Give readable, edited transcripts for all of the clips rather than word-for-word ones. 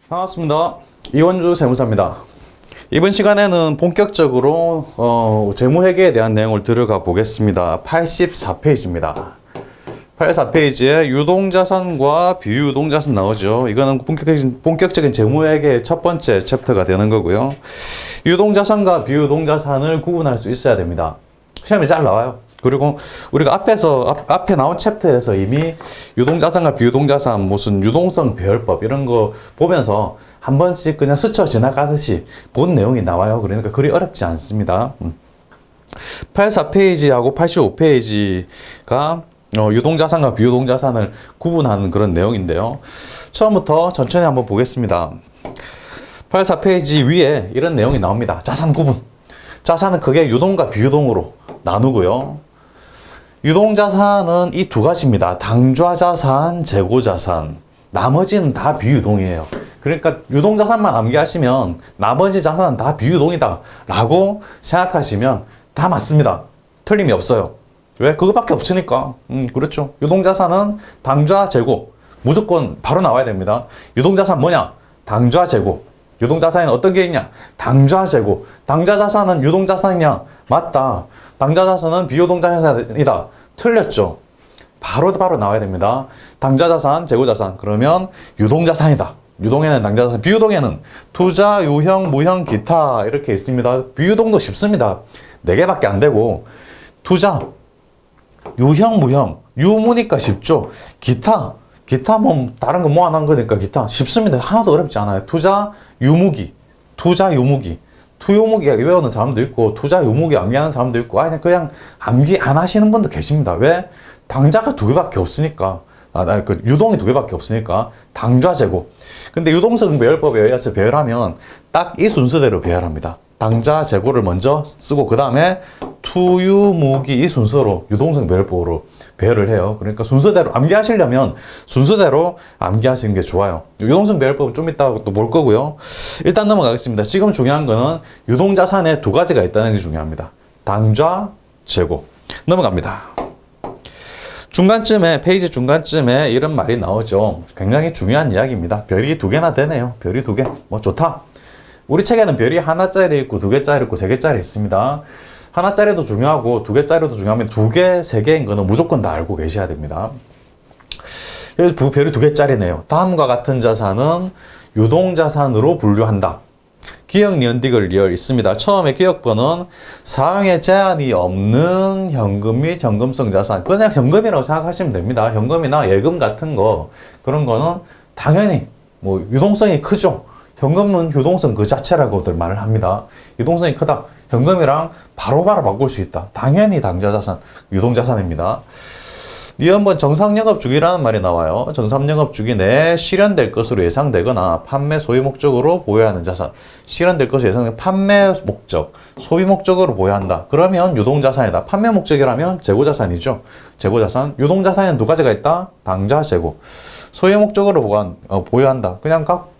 반갑습니다. 이원주 세무사입니다. 이번 시간에는 본격적으로 재무회계에 대한 내용을 들어가 보겠습니다. 84페이지입니다. 84페이지에 유동자산과 비유동자산 나오죠. 이거는 본격적인 재무회계의 첫 번째 챕터가 되는 거고요. 유동자산과 비유동자산을 구분할 수 있어야 됩니다. 시험에 잘 나와요. 그리고 우리가 앞에 나온 챕터에서 이미 유동자산과 비유동자산, 무슨 유동성 배열법 이런 거 보면서 한 번씩 그냥 스쳐 지나가듯이 본 내용이 나와요. 그러니까 그리 어렵지 않습니다. 84페이지하고 85페이지가 유동자산과 비유동자산을 구분하는 그런 내용인데요. 처음부터 천천히 한번 보겠습니다. 84페이지 위에 이런 내용이 나옵니다. 자산 구분. 자산은 크게 유동과 비유동으로 나누고요. 유동자산은 이 두 가지입니다. 당좌자산, 재고자산. 나머지는 다 비유동이에요. 그러니까 유동자산만 암기하시면 나머지 자산은 다 비유동이다 라고 생각하시면 다 맞습니다. 틀림이 없어요. 왜? 그거밖에 없으니까. 그렇죠. 유동자산은 당좌, 재고. 무조건 바로 나와야 됩니다. 유동자산 뭐냐? 당좌, 재고. 유동자산에는 어떤 게 있냐? 당좌, 재고. 당좌자산은 유동자산이냐? 맞다. 당좌자산은 비유동자산이다. 틀렸죠. 바로 나와야 됩니다. 당좌자산, 재고자산. 그러면 유동자산이다. 유동에는 당좌자산, 비유동에는 투자, 유형, 무형, 기타 이렇게 있습니다. 비유동도 쉽습니다. 4개밖에 안 되고 투자, 유형, 무형, 유무니까 쉽죠. 기타 뭐 다른 거 모아놓은 거니까 기타 쉽습니다. 하나도 어렵지 않아요. 투자, 유무기, 투유무기 외우는 사람도 있고 투자, 유무기 암기하는 사람도 있고 그냥 암기 안 하시는 분도 계십니다. 왜? 당자가 2개밖에 없으니까. 유동이 2개밖에 없으니까 당좌, 재고. 근데 유동성 배열법에 의해서 배열하면 딱 이 순서대로 배열합니다. 당좌, 재고를 먼저 쓰고 그 다음에 투유무기 이 순서로 유동성 배열법으로 배열을 해요. 그러니까 순서대로 암기하시려면 순서대로 암기하시는 게 좋아요. 유동성 배열법은 좀 이따가 또 볼 거고요. 일단 넘어가겠습니다. 지금 중요한 거는 유동자산에 2가지가 있다는 게 중요합니다. 당좌, 재고. 넘어갑니다. 페이지 중간쯤에 이런 말이 나오죠. 굉장히 중요한 이야기입니다. 별이 2개나 되네요. 별이 2개. 뭐 좋다. 우리 책에는 별이 하나짜리 있고 2개짜리 있고 3개짜리 있습니다. 하나짜리도 중요하고 2개짜리도 중요하면 2개, 3개인 거는 무조건 다 알고 계셔야 됩니다. 별이 2개짜리네요. 다음과 같은 자산은 유동자산으로 분류한다. 기억, 니은, 디귿, 리얼 있습니다. 처음에 기억번은 사용에 제한이 없는 현금 및 현금성 자산. 그냥 현금이라고 생각하시면 됩니다. 현금이나 예금 같은 거, 그런 거는 당연히 뭐 유동성이 크죠. 현금은 유동성 그 자체라고들 말을 합니다. 유동성이 크다. 현금이랑 바로바로 바꿀 수 있다. 당연히 당좌자산, 유동자산입니다. 니은번 정상영업주기라는 말이 나와요. 정상영업주기 내에 실현될 것으로 예상되거나 판매 소비 목적으로 보유하는 자산. 실현될 것으로 예상되는 판매 목적, 소비 목적으로 보유한다. 그러면 유동자산이다. 판매 목적이라면 재고자산이죠. 재고자산. 유동자산에는 2가지가 있다. 당좌, 재고. 소비 목적으로 보유한다.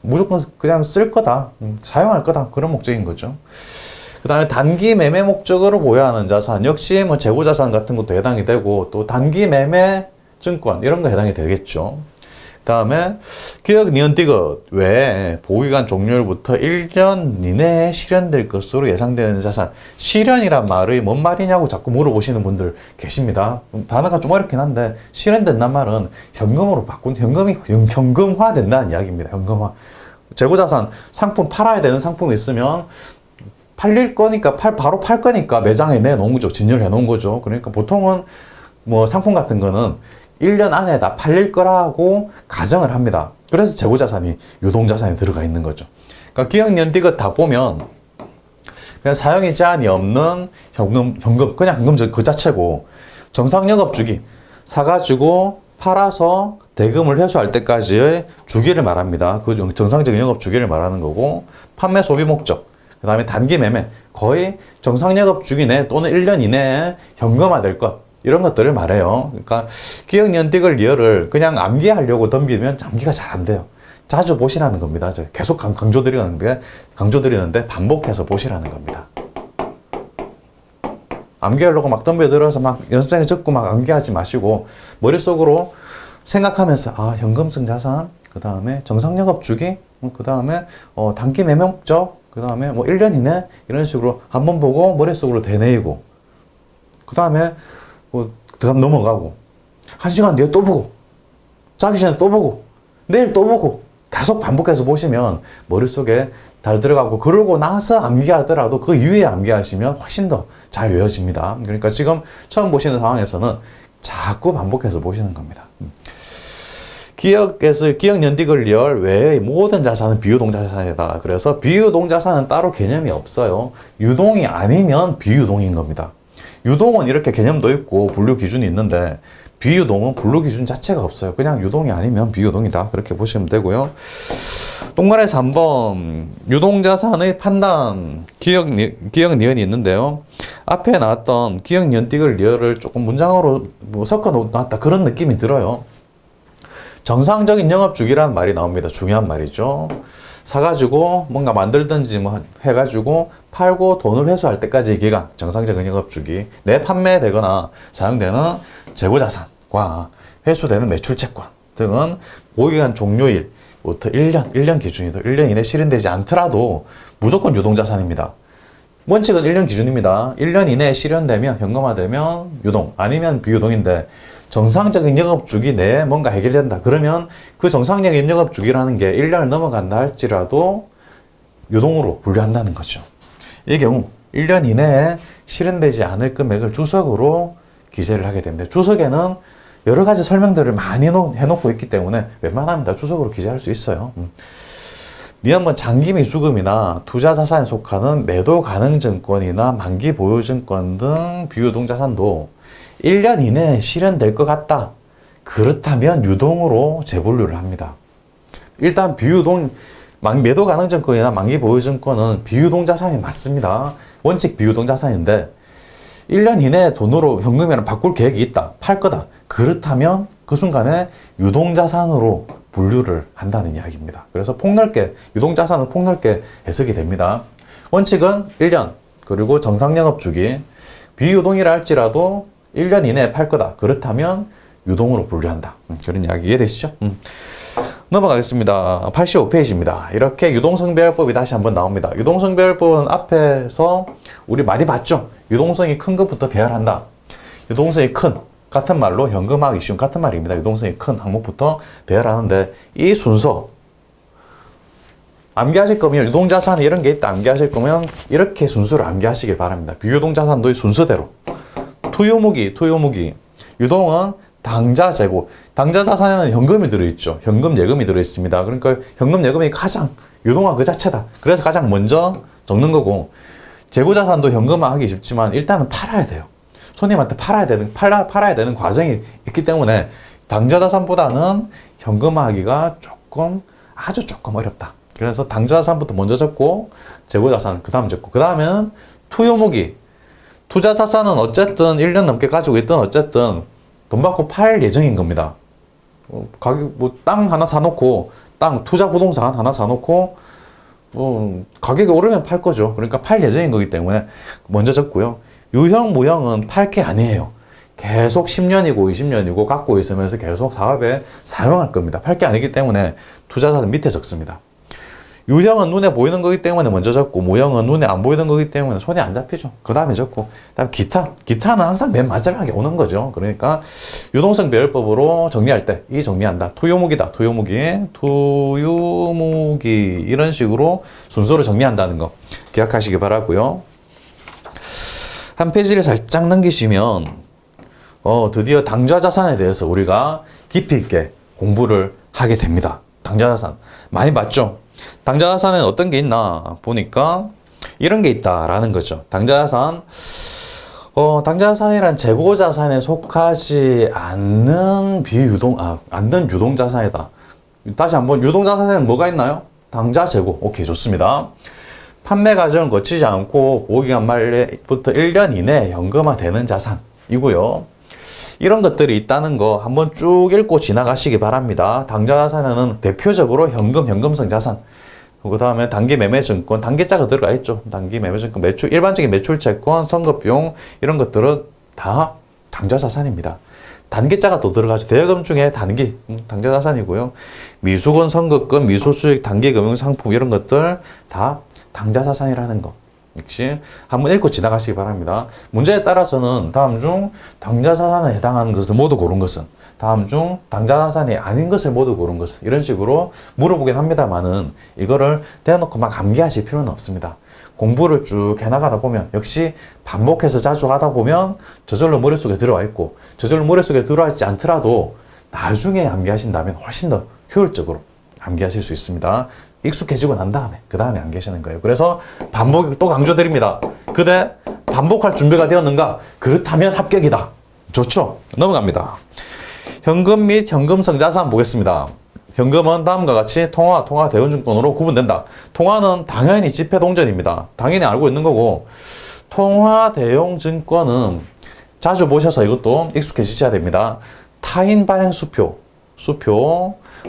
무조건 그냥 쓸 거다. 사용할 거다. 그런 목적인 거죠. 그 다음에 단기 매매 목적으로 보유하는 자산. 역시 뭐 재고자산 같은 것도 해당이 되고, 또 단기 매매 증권, 이런 거 해당이 되겠죠. 그 다음에 기억, 니은, 디귿 외에 보유기간 종료일부터 1년 이내에 실현될 것으로 예상되는 자산. 실현이란 말이 뭔 말이냐고 자꾸 물어보시는 분들 계십니다. 단어가 좀 어렵긴 한데, 실현된다는 말은 현금으로 현금이 현금화 된다는 이야기입니다. 현금화. 재고자산, 상품 팔아야 되는 상품이 있으면 팔릴 거니까 바로 팔 거니까 매장에 내놓은 거죠. 진열해 놓은 거죠. 그러니까 보통은 뭐 상품 같은 거는 1년 안에 다 팔릴 거라고 가정을 합니다. 그래서 재고자산이 유동자산에 들어가 있는 거죠. 그러니까 기억, 니은, 디귿 다 보면 그냥 사용이 제한이 없는 그냥 현금 그 자체고, 정상영업주기 사가지고 팔아서 대금을 회수할 때까지의 주기를 말합니다. 그 정상적인 영업주기를 말하는 거고, 판매 소비 목적, 그 다음에 단기 매매, 거의 정상영업 주기 내 또는 1년 이내에 현금화될 것, 이런 것들을 말해요. 그러니까 기억, 니은, 디귿, 리얼을 그냥 암기하려고 덤비면 암기가 잘 안 돼요. 자주 보시라는 겁니다. 계속 강조드리는데 반복해서 보시라는 겁니다. 암기하려고 막 덤벼들어서 막 연습장에 적고 막 암기하지 마시고, 머릿속으로 생각하면서 현금성 자산, 그 다음에 정상영업 주기, 그 다음에 단기 매매 목적, 그 다음에 뭐 1년 이내 이런 식으로 한번 보고 머릿속으로 되뇌이고, 그 다음에 뭐 그다음 넘어가고, 1시간 뒤에 또 보고, 자기 전에 또 보고, 내일 또 보고, 계속 반복해서 보시면 머릿속에 잘 들어가고, 그러고 나서 암기하더라도 그 이후에 암기하시면 훨씬 더 잘 외워집니다. 그러니까 지금 처음 보시는 상황에서는 자꾸 반복해서 보시는 겁니다. 기억 연디 권리열 외의 모든 자산은 비유동자산이다. 그래서 비유동자산은 따로 개념이 없어요. 유동이 아니면 비유동인 겁니다. 유동은 이렇게 개념도 있고 분류 기준이 있는데, 비유동은 분류 기준 자체가 없어요. 그냥 유동이 아니면 비유동이다. 그렇게 보시면 되고요. 동그라미에서 3번 유동자산의 판단, 기억 니은이 있는데요. 앞에 나왔던 기억 연디글 리얼을 조금 문장으로 뭐 섞어 놓았다, 그런 느낌이 들어요. 정상적인 영업주기라는 말이 나옵니다. 중요한 말이죠. 사가지고 뭔가 만들든지 뭐 해가지고 팔고 돈을 회수할 때까지의 기간, 정상적인 영업주기. 내 판매되거나 사용되는 재고자산과 회수되는 매출채권 등은 보유기간 종료일부터 1년 기준이다. 1년 이내 실현되지 않더라도 무조건 유동자산입니다. 원칙은 1년 기준입니다. 1년 이내에 실현되면, 현금화되면 유동, 아니면 비유동인데, 정상적인 영업주기 내에 뭔가 해결된다. 그러면 그 정상적인 영업주기라는 게 1년을 넘어간다 할지라도 유동으로 분류한다는 거죠. 이 경우 1년 이내에 실현되지 않을 금액을 주석으로 기재를 하게 됩니다. 주석에는 여러 가지 설명들을 많이 해놓고 있기 때문에 웬만하면 다 주석으로 기재할 수 있어요. 미한번 장기 미수금이나 투자자산에 속하는 매도 가능 증권이나 만기 보유 증권 등 비유동자산도 1년 이내에 실현될 것 같다. 그렇다면 유동으로 재분류를 합니다. 일단 매도 가능 증권이나 만기 보유 증권은 비유동자산이 맞습니다. 원칙 비유동자산인데 1년 이내에 돈으로 현금이랑 바꿀 계획이 있다. 팔 거다. 그렇다면 그 순간에 유동자산으로 분류를 한다는 이야기입니다. 그래서 폭넓게, 유동자산은 폭넓게 해석이 됩니다. 원칙은 1년, 그리고 정상영업주기, 비유동이라 할지라도 1년 이내에 팔 거다. 그렇다면 유동으로 분류한다. 그런 이야기 이해되시죠? 넘어가겠습니다. 85페이지입니다. 이렇게 유동성배열법이 다시 한번 나옵니다. 유동성배열법은 앞에서 우리 많이 봤죠? 유동성이 큰 것부터 배열한다. 유동성이 큰, 같은 말로 현금화하기 쉬운 같은 말입니다. 유동성이 큰 항목부터 배열하는데, 이 순서 암기하실 거면, 유동자산 이런 게 있다 암기하실 거면 이렇게 순서를 암기하시길 바랍니다. 비유동자산도 이 순서대로. 투유무기. 유동은 당좌 재고. 당좌 자산에는 현금이 들어있죠. 현금 예금이 들어있습니다. 그러니까 현금 예금이 가장 유동화 그 자체다. 그래서 가장 먼저 적는 거고, 재고자산도 현금화하기 쉽지만 일단은 팔아야 돼요. 손님한테 팔아야 되는 과정이 있기 때문에 당좌자산보다는 현금화하기가 아주 조금 어렵다. 그래서 당좌자산부터 먼저 적고, 재고자산 그 다음 적고, 그 다음에는 투유무기. 투자자산은 어쨌든 1년 넘게 가지고 있던 어쨌든 돈 받고 팔 예정인 겁니다. 가격, 땅 하나 사놓고, 투자 부동산 하나 사놓고, 가격이 오르면 팔 거죠. 그러니까 팔 예정인 거기 때문에 먼저 적고요. 유형, 무형은 팔 게 아니에요. 계속 10년이고 20년이고 갖고 있으면서 계속 사업에 사용할 겁니다. 팔 게 아니기 때문에 투자자산 밑에 적습니다. 유형은 눈에 보이는 거기 때문에 먼저 적고, 무형은 눈에 안 보이는 거기 때문에 손에 안 잡히죠. 그 다음에 적고, 그 다음 기타는 항상 맨 마지막에 오는 거죠. 그러니까 유동성 배열법으로 정리할 때 이 정리한다. 투유무기다. 투유무기 이런 식으로 순서로 정리한다는 거 기억하시기 바라고요. 한 페이지를 살짝 넘기시면 드디어 당좌자산에 대해서 우리가 깊이 있게 공부를 하게 됩니다. 당좌자산 많이 봤죠? 당좌자산에는 어떤 게 있나 보니까 이런 게 있다라는 거죠. 당좌자산이란 재고자산에 속하지 않는 않는 유동자산이다. 다시 한번, 유동자산에는 뭐가 있나요? 당좌, 재고. 오케이, 좋습니다. 판매 과정을 거치지 않고 보유기간 말부터 1년 이내에 현금화되는 자산이고요. 이런 것들이 있다는 거 한번 쭉 읽고 지나가시기 바랍니다. 당좌자산에는 대표적으로 현금성 자산, 그 다음에 단기 매매증권, 단기자가 들어가 있죠. 단기 매매증권, 일반적인 매출채권, 선거비용 이런 것들은 다 당좌자산입니다. 단기자가 또 들어가죠. 대여금 중에 단기, 당좌자산이고요. 미수건, 선급금, 미소수익, 단기금융상품 이런 것들 다 당좌자산이라는 거. 역시 한번 읽고 지나가시기 바랍니다. 문제에 따라서는 다음 중 당좌자산에 해당하는 것을 모두 고른 것은, 다음 중 당좌자산이 아닌 것을 모두 고른 것은, 이런 식으로 물어보긴 합니다만은 이거를 대놓고 막 암기하실 필요는 없습니다. 공부를 쭉 해나가다 보면 역시 반복해서 자주 하다 보면 저절로 머릿속에 들어와 있고, 저절로 머릿속에 들어와 있지 않더라도 나중에 암기하신다면 훨씬 더 효율적으로 암기하실 수 있습니다. 익숙해지고 난 다음에 그 다음에 암기하시는 거예요. 그래서 반복이 또 강조드립니다. 그대 반복할 준비가 되었는가? 그렇다면 합격이다. 좋죠? 넘어갑니다. 현금 및 현금성 자산 보겠습니다. 현금은 다음과 같이 통화 대운증권으로 구분된다. 통화는 당연히 지폐동전입니다. 당연히 알고 있는 거고, 통화 대용증권은 자주 보셔서 이것도 익숙해지셔야 됩니다. 타인 발행 수표,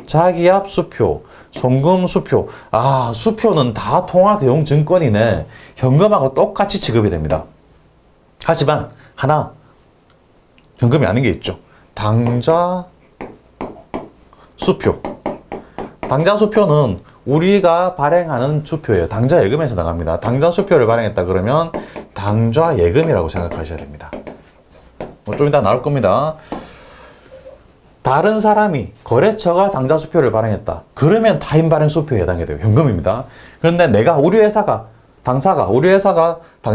자기압 수표, 송금 수표. 아, 수표는 다 통화 대용증권이네. 현금하고 똑같이 지급이 됩니다. 하지만 하나 현금이 아닌 게 있죠. 당좌 수표. 당좌 수표는 우리가 발행하는 수표예요. 당좌 예금에서 나갑니다. 당좌 수표를 발행했다 그러면 당좌 예금이라고 생각하셔야 됩니다. 좀 이따 나올 겁니다. 다른 사람이 거래처가 당좌 수표를 발행했다. 그러면 타인 발행 수표에 해당이 돼요. 현금입니다. 그런데 내가 우리 회사가 당좌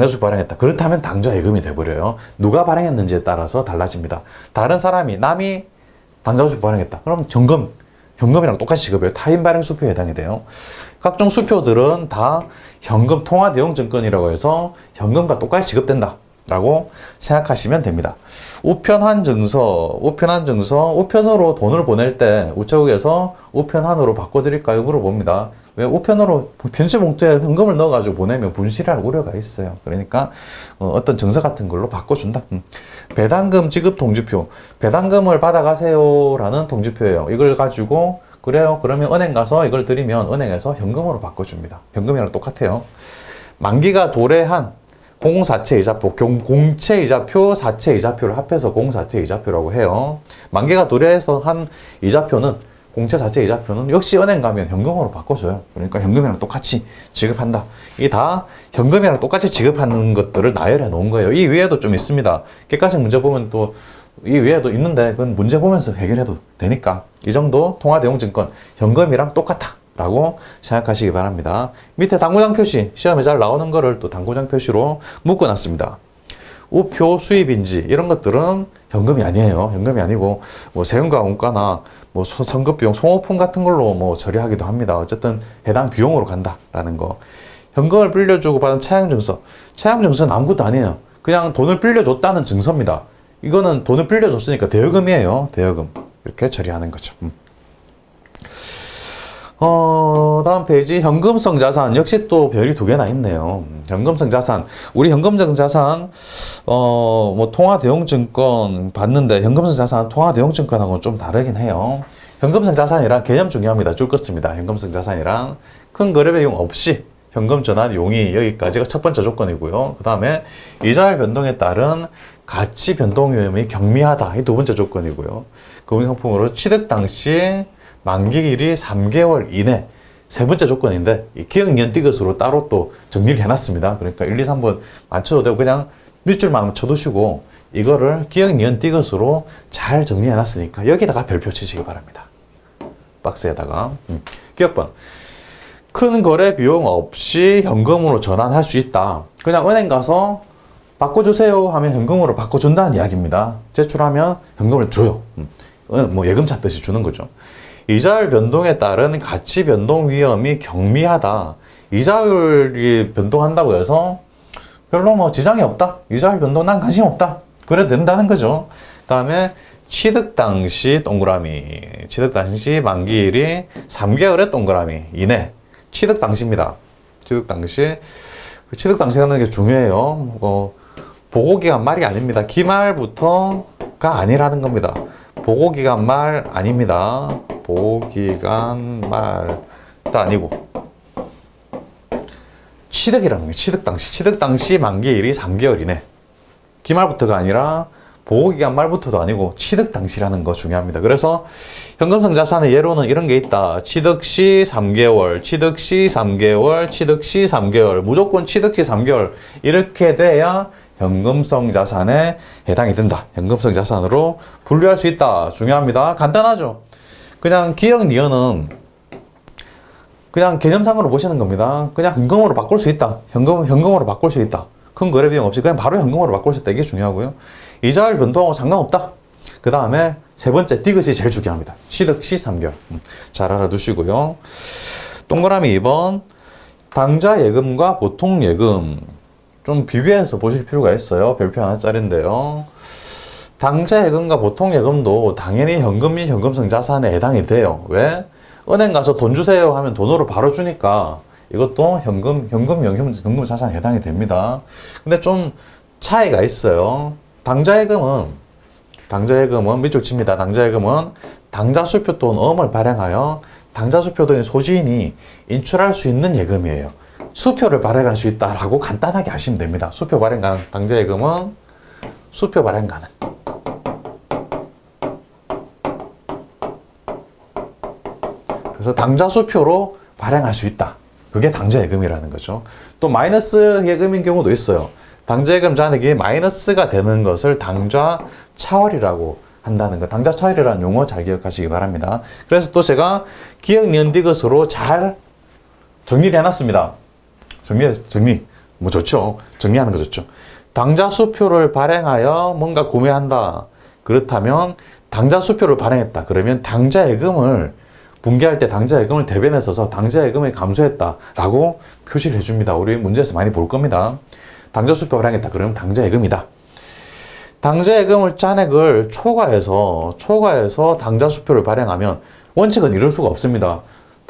수표 발행했다. 그렇다면 당좌 예금이 돼버려요. 누가 발행했는지에 따라서 달라집니다. 다른 사람이 남이 당좌 수표 발행했다. 그럼 현금이랑 똑같이 지급해요. 타인 발행 수표에 해당이 돼요. 각종 수표들은 다 현금 통화 대용 증권이라고 해서 현금과 똑같이 지급된다 라고 생각하시면 됩니다. 우편한 증서, 우편으로 돈을 보낼 때 우체국에서 우편한으로 바꿔드릴까요? 물어봅니다. 왜? 우편으로 편지 봉투에 현금을 넣어가지고 보내면 분실할 우려가 있어요. 그러니까 어떤 증서 같은 걸로 바꿔준다. 배당금 지급 통지표, 배당금을 받아가세요라는 통지표예요. 이걸 가지고 그래요. 그러면 은행 가서 이걸 드리면 은행에서 현금으로 바꿔줍니다. 현금이랑 똑같아요. 만기가 도래한 공사채 이자표, 공채 이자표, 사채 이자표를 합해서 공사채 이자표라고 해요. 만기가 도래해서 한 이자표는, 공채 사채 이자표는 역시 은행 가면 현금으로 바꿔줘요. 그러니까 현금이랑 똑같이 지급한다. 이 다 현금이랑 똑같이 지급하는 것들을 나열해 놓은 거예요. 이 위에도 좀 있습니다. 객관식 문제 보면 또 이 위에도 있는데 그건 문제 보면서 해결해도 되니까 이 정도 통화 대용 증권 현금이랑 똑같다 라고 생각하시기 바랍니다. 밑에 당구장 표시, 시험에 잘 나오는 거를 또 당구장 표시로 묶어놨습니다. 우표, 수입인지 이런 것들은 현금이 아니에요. 현금이 아니고 뭐 세금과 원가나 뭐 선급 비용, 송호품 같은 걸로 뭐 처리하기도 합니다. 어쨌든 해당 비용으로 간다라는 거. 현금을 빌려주고 받은 차양증서. 차양증서는 아무것도 아니에요. 그냥 돈을 빌려줬다는 증서입니다. 이거는 돈을 빌려줬으니까 대여금이에요. 대여금. 이렇게 처리하는 거죠. 다음 페이지 현금성 자산. 역시 또 별이 두 개나 있네요. 현금성 자산. 우리 현금성 자산 뭐 통화 대용 증권 봤는데 현금성 자산 통화 대용 증권하고는 좀 다르긴 해요. 현금성 자산이랑 개념 중요합니다. 줄 것입니다. 현금성 자산이랑 큰 거래 비용 없이 현금 전환 용이 여기까지가 첫 번째 조건이고요. 그 다음에 이자율 변동에 따른 가치 변동 위험이 경미하다. 이 두 번째 조건이고요. 금융상품으로 취득 당시 만기일이 3개월 이내 세 번째 조건인데 이 기억니은 띠것으로 따로 또 정리를 해놨습니다. 그러니까 1, 2, 3번 맞춰도 되고 그냥 밑줄만 쳐두시고 이거를 기억니은 띠것으로 잘 정리해놨으니까 여기다가 별표 치시기 바랍니다. 박스에다가 기억번. 큰 거래 비용 없이 현금으로 전환할 수 있다. 그냥 은행 가서 바꿔주세요 하면 현금으로 바꿔준다는 이야기입니다. 제출하면 현금을 줘요. 뭐 예금 찾듯이 주는 거죠. 이자율 변동에 따른 가치 변동 위험이 경미하다. 이자율이 변동한다고 해서 별로 뭐 지장이 없다. 이자율 변동 난 관심 없다. 그래도 된다는 거죠. 그 다음에 취득 당시 동그라미. 취득 당시 만기일이 3개월의 동그라미 이내. 취득 당시입니다. 취득 당시. 취득 당시라는 게 중요해요. 보고기간 말이 아닙니다. 기말부터가 아니라는 겁니다. 보고기간 말 아닙니다. 보고기간 말도 아니고 취득이라는 게 취득 당시 만기일이 3개월 이내. 기말부터가 아니라 보호기간 말부터도 아니고 취득 당시라는 거 중요합니다. 그래서 현금성 자산의 예로는 이런 게 있다. 취득 시 3개월, 취득 시 3개월, 취득 시 3개월, 무조건 취득 시 3개월 이렇게 돼야 현금성 자산에 해당이 된다. 현금성 자산으로 분류할 수 있다. 중요합니다. 간단하죠. 그냥 기억 니은은 그냥 개념상으로 보시는 겁니다. 그냥 현금으로 바꿀 수 있다. 현금으로 바꿀 수 있다. 큰 거래 비용 없이 그냥 바로 현금으로 바꿀 수 있다. 이게 중요하고요. 이자율 변동하고 상관없다. 그 다음에 세 번째 디귿이 제일 중요합니다. 취득 시 3개월. 잘 알아두시고요. 동그라미 2번. 당좌 예금과 보통 예금. 좀 비교해서 보실 필요가 있어요. 별표 하나짜리인데요. 당좌 예금과 보통 예금도 당연히 현금 및 현금성 자산에 해당이 돼요. 왜? 은행 가서 돈 주세요 하면 돈으로 바로 주니까 이것도 현금 자산에 해당이 됩니다. 근데 좀 차이가 있어요. 당좌예금은 밑줄 칩니다. 당좌예금은 당좌수표 또는 어음을 발행하여 당좌수표 또는 소지인이 인출할 수 있는 예금이에요. 수표를 발행할 수 있다라고 간단하게 하시면 됩니다. 수표 발행 가능. 당좌예금은 수표 발행 가능. 그래서 당좌수표로 발행할 수 있다. 그게 당좌예금이라는 거죠. 또 마이너스 예금인 경우도 있어요. 당좌예금 잔액이 마이너스가 되는 것을 당좌차월이라고 한다는 거. 당좌차월이라는 용어 잘 기억하시기 바랍니다. 그래서 또 제가 기억 니은 디귿으로 잘 정리를 해놨습니다. 정리. 뭐 좋죠. 정리하는 거 좋죠. 당좌수표를 발행하여 뭔가 구매한다. 그렇다면 당좌수표를 발행했다. 그러면 당좌예금을 분기할 때 당좌예금을 대변에 써서 당좌예금을 감수했다라고 표시를 해줍니다. 우리 문제에서 많이 볼 겁니다. 당좌수표 발행했다. 그러면 당좌예금이다. 당좌예금을 잔액을 초과해서 당좌수표를 발행하면 원칙은 이럴 수가 없습니다.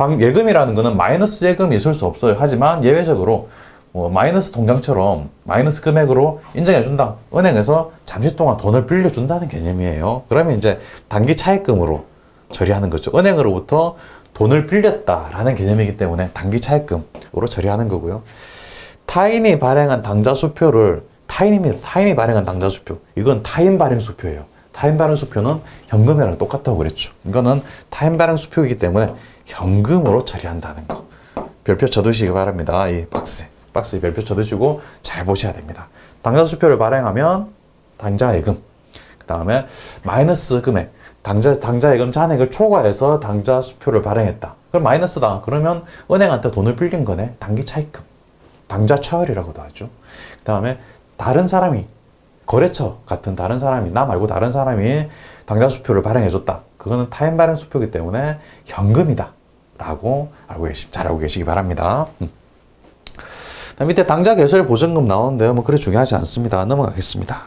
예금이라는 거는 마이너스 예금이 있을 수 없어요. 하지만 예외적으로 마이너스 통장처럼 마이너스 금액으로 인정해준다. 은행에서 잠시 동안 돈을 빌려준다는 개념이에요. 그러면 이제 단기 차입금으로 처리하는 거죠. 은행으로부터 돈을 빌렸다라는 개념이기 때문에 단기 차입금으로 처리하는 거고요. 타인이 발행한 당좌수표를 타인이 발행한 당좌수표. 이건 타인 발행 수표예요. 타인 발행 수표는 현금이랑 똑같다고 그랬죠. 이거는 타인 발행 수표이기 때문에 현금으로 처리한다는 거. 별표 쳐두시기 바랍니다. 이 박스에 별표 쳐두시고 잘 보셔야 됩니다. 당좌수표를 발행하면 당좌예금. 그 다음에 마이너스 금액. 당좌예금 잔액을 초과해서 당좌수표를 발행했다. 그럼 마이너스다. 그러면 은행한테 돈을 빌린 거네. 단기 차입금. 당좌차월이라고도 하죠. 그 다음에 다른 사람이 거래처 같은 다른 사람이 나 말고 다른 사람이 당좌수표를 발행해줬다. 그거는 타인 발행 수표이기 때문에 현금이다. 라고 잘 알고 계시기 바랍니다. 밑에 당좌 개설 보증금 나오는데요. 뭐 그리 중요하지 않습니다. 넘어가겠습니다.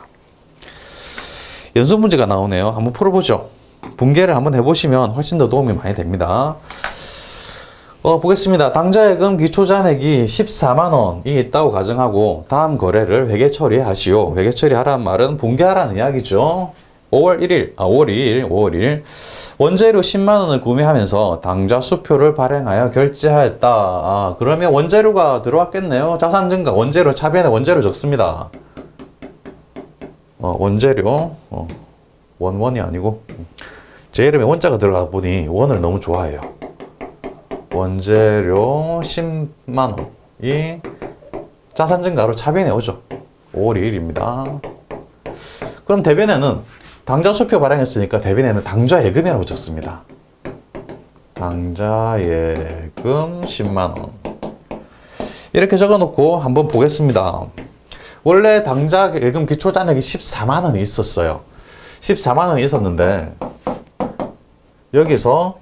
연속 문제가 나오네요. 한번 풀어보죠. 분개를 한번 해보시면 훨씬 더 도움이 많이 됩니다. 보겠습니다. 당좌예금 기초잔액이 14만원이 있다고 가정하고 다음 거래를 회계 처리하시오. 회계 처리하라는 말은 분개하라는 이야기죠. 5월 2일 원재료 10만원을 구매하면서 당좌수표를 발행하여 결제하였다. 그러면 원재료가 들어왔겠네요. 자산 증가, 원재료 차변에 원재료 적습니다. 원재료 원이 아니고 제 이름에 원자가 들어가 보니 원을 너무 좋아해요. 원재료 10만원이 자산 증가로 차변에 오죠. 5월 2일입니다. 그럼 대변에는 당좌수표 발행했으니까 대변에는 당좌예금이라고 적습니다. 당좌예금 10만원 이렇게 적어놓고 한번 보겠습니다. 원래 당좌예금 기초잔액이 14만원이 있었어요. 14만원이 있었는데 여기서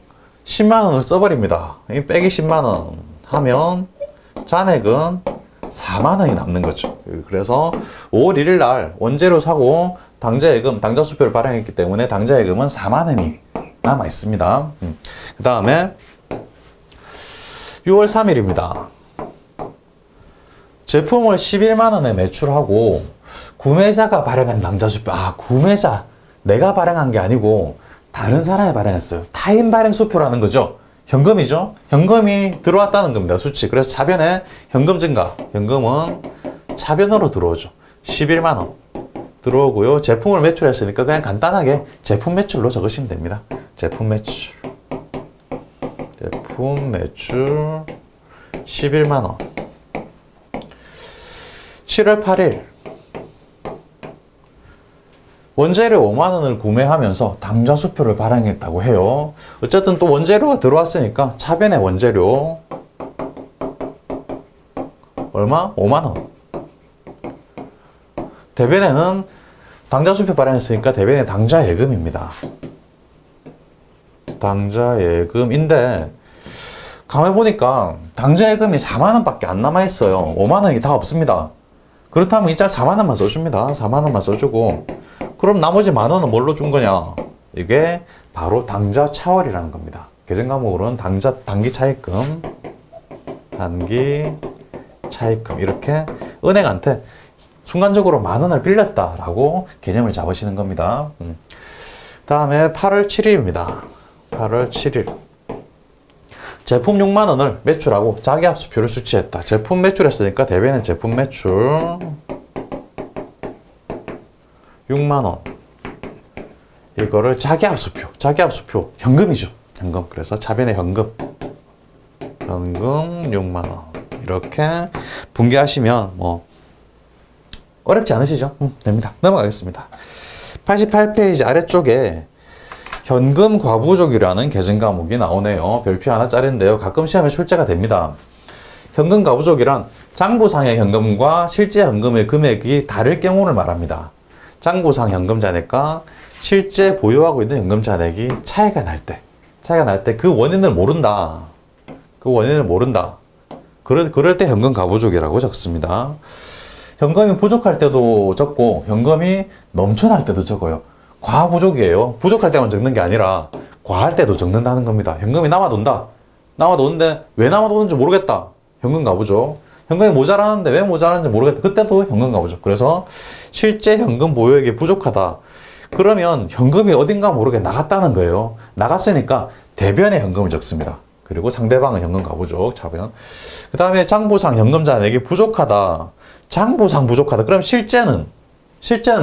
10만원을 써버립니다. 빼기 10만원 하면 잔액은 4만원이 남는 거죠. 그래서 5월 1일 날 원재료 사고 당좌수표를 발행했기 때문에 당좌예금은 4만원이 남아 있습니다. 그 다음에 6월 3일입니다. 제품을 11만원에 매출하고 구매자가 발행한 당좌수표. 구매자. 내가 발행한 게 아니고 다른 사람이 발행했어요. 타인 발행 수표라는 거죠. 현금이죠. 현금이 들어왔다는 겁니다. 수치. 그래서 차변에 현금 증가. 현금은 차변으로 들어오죠. 11만원. 들어오고요. 제품을 매출했으니까 그냥 간단하게 제품 매출로 적으시면 됩니다. 제품 매출 11만 원. 7월 8일 원재료 5만 원을 구매하면서 당좌 수표를 발행했다고 해요. 어쨌든 또 원재료가 들어왔으니까 차변의 원재료 얼마? 5만 원. 대변에는 당좌 수표 발행했으니까 대변의 당좌 예금입니다. 당좌 예금인데 가만히 보니까 당좌 예금이 4만 원밖에 안 남아 있어요. 5만 원이 다 없습니다. 그렇다면 이자 4만 원만 써줍니다. 4만 원만 써주고 그럼 나머지 만 원은 뭘로 준 거냐? 이게 바로 당좌 차월이라는 겁니다. 계정 과목으로는 단기 차입금, 단기 차입금 이렇게 은행한테 순간적으로 만 원을 빌렸다라고 개념을 잡으시는 겁니다. 다음에 8월 7일입니다. 8월 7일 제품 6만 원을 매출하고 자기합수표를 수취했다. 제품 매출했으니까 대변의 제품 매출 6만 원. 이거를 자기합수표 현금이죠. 현금. 그래서 차변의 현금 6만 원. 이렇게 분개하시면 뭐 어렵지 않으시죠? 됩니다. 넘어가겠습니다. 88페이지 아래쪽에 현금 과부족이라는 계정 과목이 나오네요. 별표 하나짜리인데요. 가끔 시험에 출제가 됩니다. 현금 과부족이란 장부상의 현금과 실제 현금의 금액이 다를 경우를 말합니다. 장부상 현금 잔액과 실제 보유하고 있는 현금 잔액이 차이가 날 때 그 원인을 모른다. 그럴 때 현금 과부족이라고 적습니다. 현금이 부족할 때도 적고 현금이 넘쳐날 때도 적어요. 과부족이에요. 부족할 때만 적는 게 아니라 과할 때도 적는다는 겁니다. 현금이 남아도는데 왜 남아도는지 모르겠다. 현금 과부족. 현금이 모자라는데 왜 모자라는지 모르겠다. 그때도 현금 과부족. 그래서 실제 현금 보유액이 부족하다. 그러면 현금이 어딘가 모르게 나갔다는 거예요. 나갔으니까 대변에 현금을 적습니다. 그리고 상대방은 현금 과부족, 차변. 그 다음에 장부상 현금 잔액이 부족하다. 장부상 부족하다. 그럼 실제는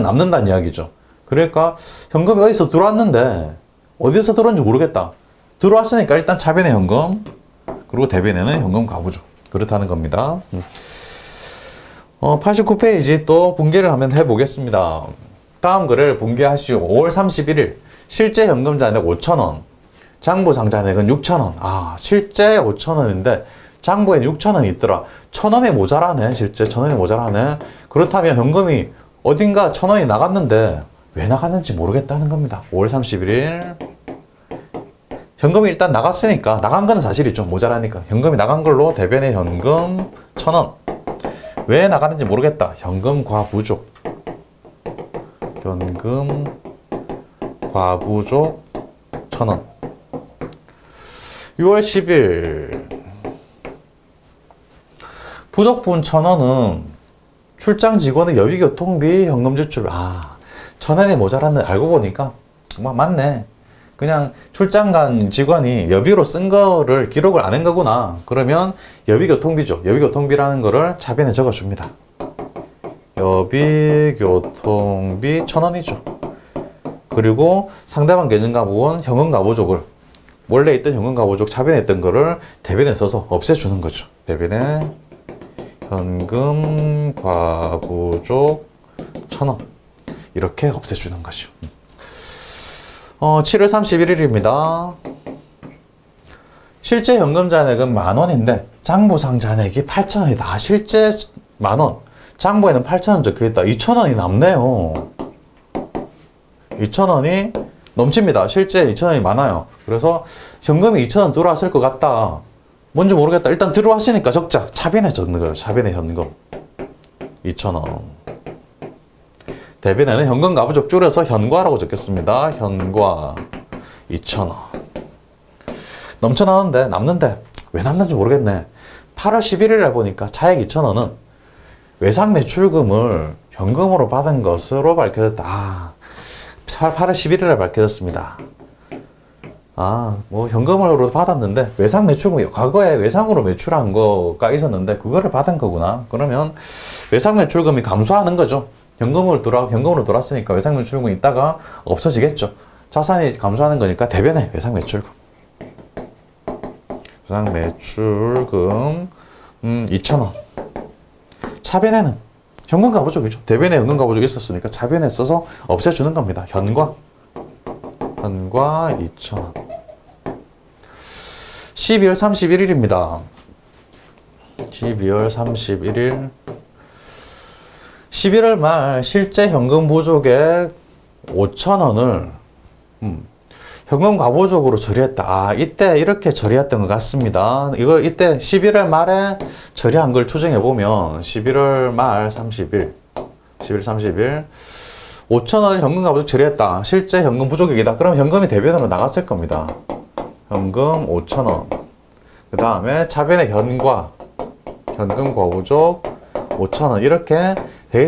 남는다는 이야기죠. 그러니까 현금이 어디서 들어왔는데 어디서 들어온지 모르겠다. 들어왔으니까 일단 차변에 현금, 그리고 대변에는 현금 과부족. 그렇다는 겁니다. 89페이지 또 분개를 한번 해보겠습니다. 다음 글을 분개하시고 5월 31일 실제 현금 잔액 5,000원, 장부상 잔액은 6,000원. 실제 5,000원인데 장부에 6,000원이 있더라. 1,000원이 모자라네. 실제 1,000원이 모자라네. 그렇다면 현금이 어딘가 1,000원이 나갔는데 왜 나갔는지 모르겠다는 겁니다. 5월 31일 현금이 일단 나갔으니까 나간 건 사실이죠. 모자라니까. 현금이 나간 걸로 대변의 현금 1,000원. 왜 나갔는지 모르겠다. 현금 과부족. 현금 과부족 1,000원. 6월 10일 부족분 1,000원은 출장 직원의 여비교통비 현금 지출. 1,000원이 모자랐는 알고 보니까 맞네. 그냥 출장 간 직원이 여비로 쓴 거를 기록을 안 한 거구나. 그러면 여비교통비죠. 여비교통비라는 거를 차변에 적어줍니다. 여비교통비 1,000원이죠. 그리고 상대방 계정 과목은 현금 과부족을 원래 있던 현금 과부족 차변에 있던 거를 대변에 써서 없애주는 거죠. 대변에 현금 과부족 1,000원 이렇게 없애주는 거죠. 7월 31일입니다. 실제 현금 잔액은 10,000원인데 장부상 잔액이 8,000원이다. 실제 10,000원, 장부에는 8,000원 적혀있다. 2,000원이 남네요. 2,000원이 넘칩니다. 실제 2,000원이 많아요. 그래서 현금이 2,000원 들어왔을 것 같다. 뭔지 모르겠다. 일단 들어왔으니까 적자. 차변에 적는 거예요. 차변에 현금 2,000원. 대변에는 현금 과부족 줄여서 현과라고 적겠습니다. 현과 2,000원. 넘쳐나는데 남는데 왜 남는지 모르겠네. 8월 11일에 보니까 차액 2,000원은 외상 매출금을 현금으로 받은 것으로 밝혀졌다. 8월 11일에 밝혀졌습니다. 뭐 현금으로 받았는데 외상 매출금, 과거에 외상으로 매출한 거가 있었는데 그거를 받은 거구나. 그러면 외상 매출금이 감소하는 거죠. 현금으로 돌았으니까 외상 매출금 있다가 없어지겠죠. 자산이 감소하는 거니까 대변에 외상 매출금. 외상 매출금 2,000원. 차변에는 현금 가부족이죠. 대변에 현금 가부족이 있었으니까 차변에 써서 없애주는 겁니다. 현과 2,000원. 12월 31일입니다. 12월 31일 11월 말 실제 현금 부족액 5,000원을 현금 과부족으로 처리했다. 아, 이때 이렇게 처리했던 것 같습니다. 이걸 이때 11월 말에 처리한 걸 추정해 보면 11월 말 30일 11월 30일 5,000원을 현금 과부족 처리했다. 실제 현금 부족액이다. 그럼 현금이 대변으로 나갔을 겁니다. 현금 5,000원. 그 다음에 차변의 현금 과부족 5,000원 이렇게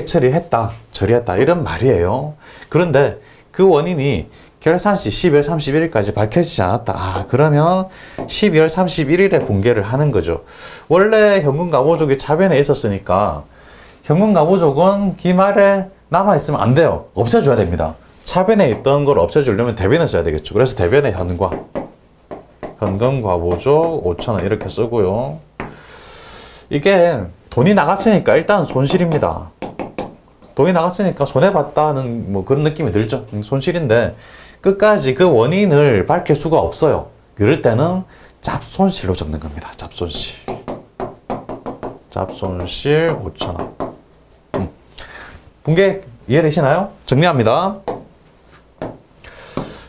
처리했다 이런 말이에요. 그런데 그 원인이 결산시 12월 31일까지 밝혀지지 않았다. 아, 그러면 12월 31일에 공개를 하는 거죠. 원래 현금 과부족이 차변에 있었으니까 현금 과부족은 기말에 남아있으면 안 돼요. 없애줘야 됩니다. 차변에 있던 걸 없애주려면 대변에 써야 되겠죠. 그래서 대변에 현금 과부족 5,000원 이렇게 쓰고요. 이게 돈이 나갔으니까 일단 손실입니다. 돈이 나갔으니까 손해봤다는 뭐 그런 느낌이 들죠. 손실인데 끝까지 그 원인을 밝힐 수가 없어요. 그럴 때는 잡손실로 적는 겁니다. 잡손실 5,000원. 분계 이해되시나요? 정리합니다.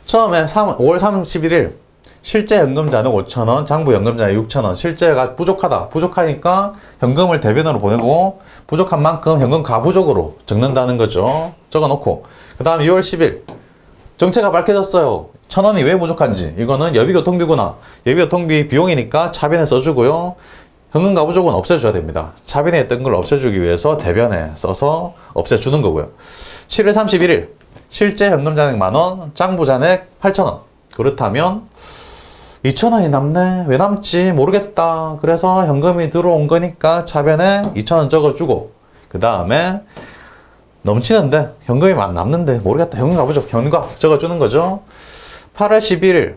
처음에 5월 31일 실제 현금자는 5,000원, 장부 현금자는 6,000원. 실제가 부족하니까 현금을 대변으로 보내고 부족한 만큼 현금 가부족으로 적는다는 거죠. 적어놓고 그 다음 2월 10일 정체가 밝혀졌어요. 1,000원이 왜 부족한지. 이거는 예비교통비구나. 예비교통비 비용이니까 차변에 써주고요. 현금 가부족은 없애줘야 됩니다. 차변에 있던 걸 없애주기 위해서 대변에 써서 없애주는 거고요. 7월 31일 실제 현금 잔액 10,000원, 장부 잔액 8,000원. 그렇다면 2,000원이 남네? 왜 남지? 모르겠다. 그래서 현금이 들어온 거니까 차변에 2,000원 적어주고 그 다음에 넘치는데 현금이 남는데 모르겠다. 현금 가부족 현과 적어주는 거죠. 8월 11일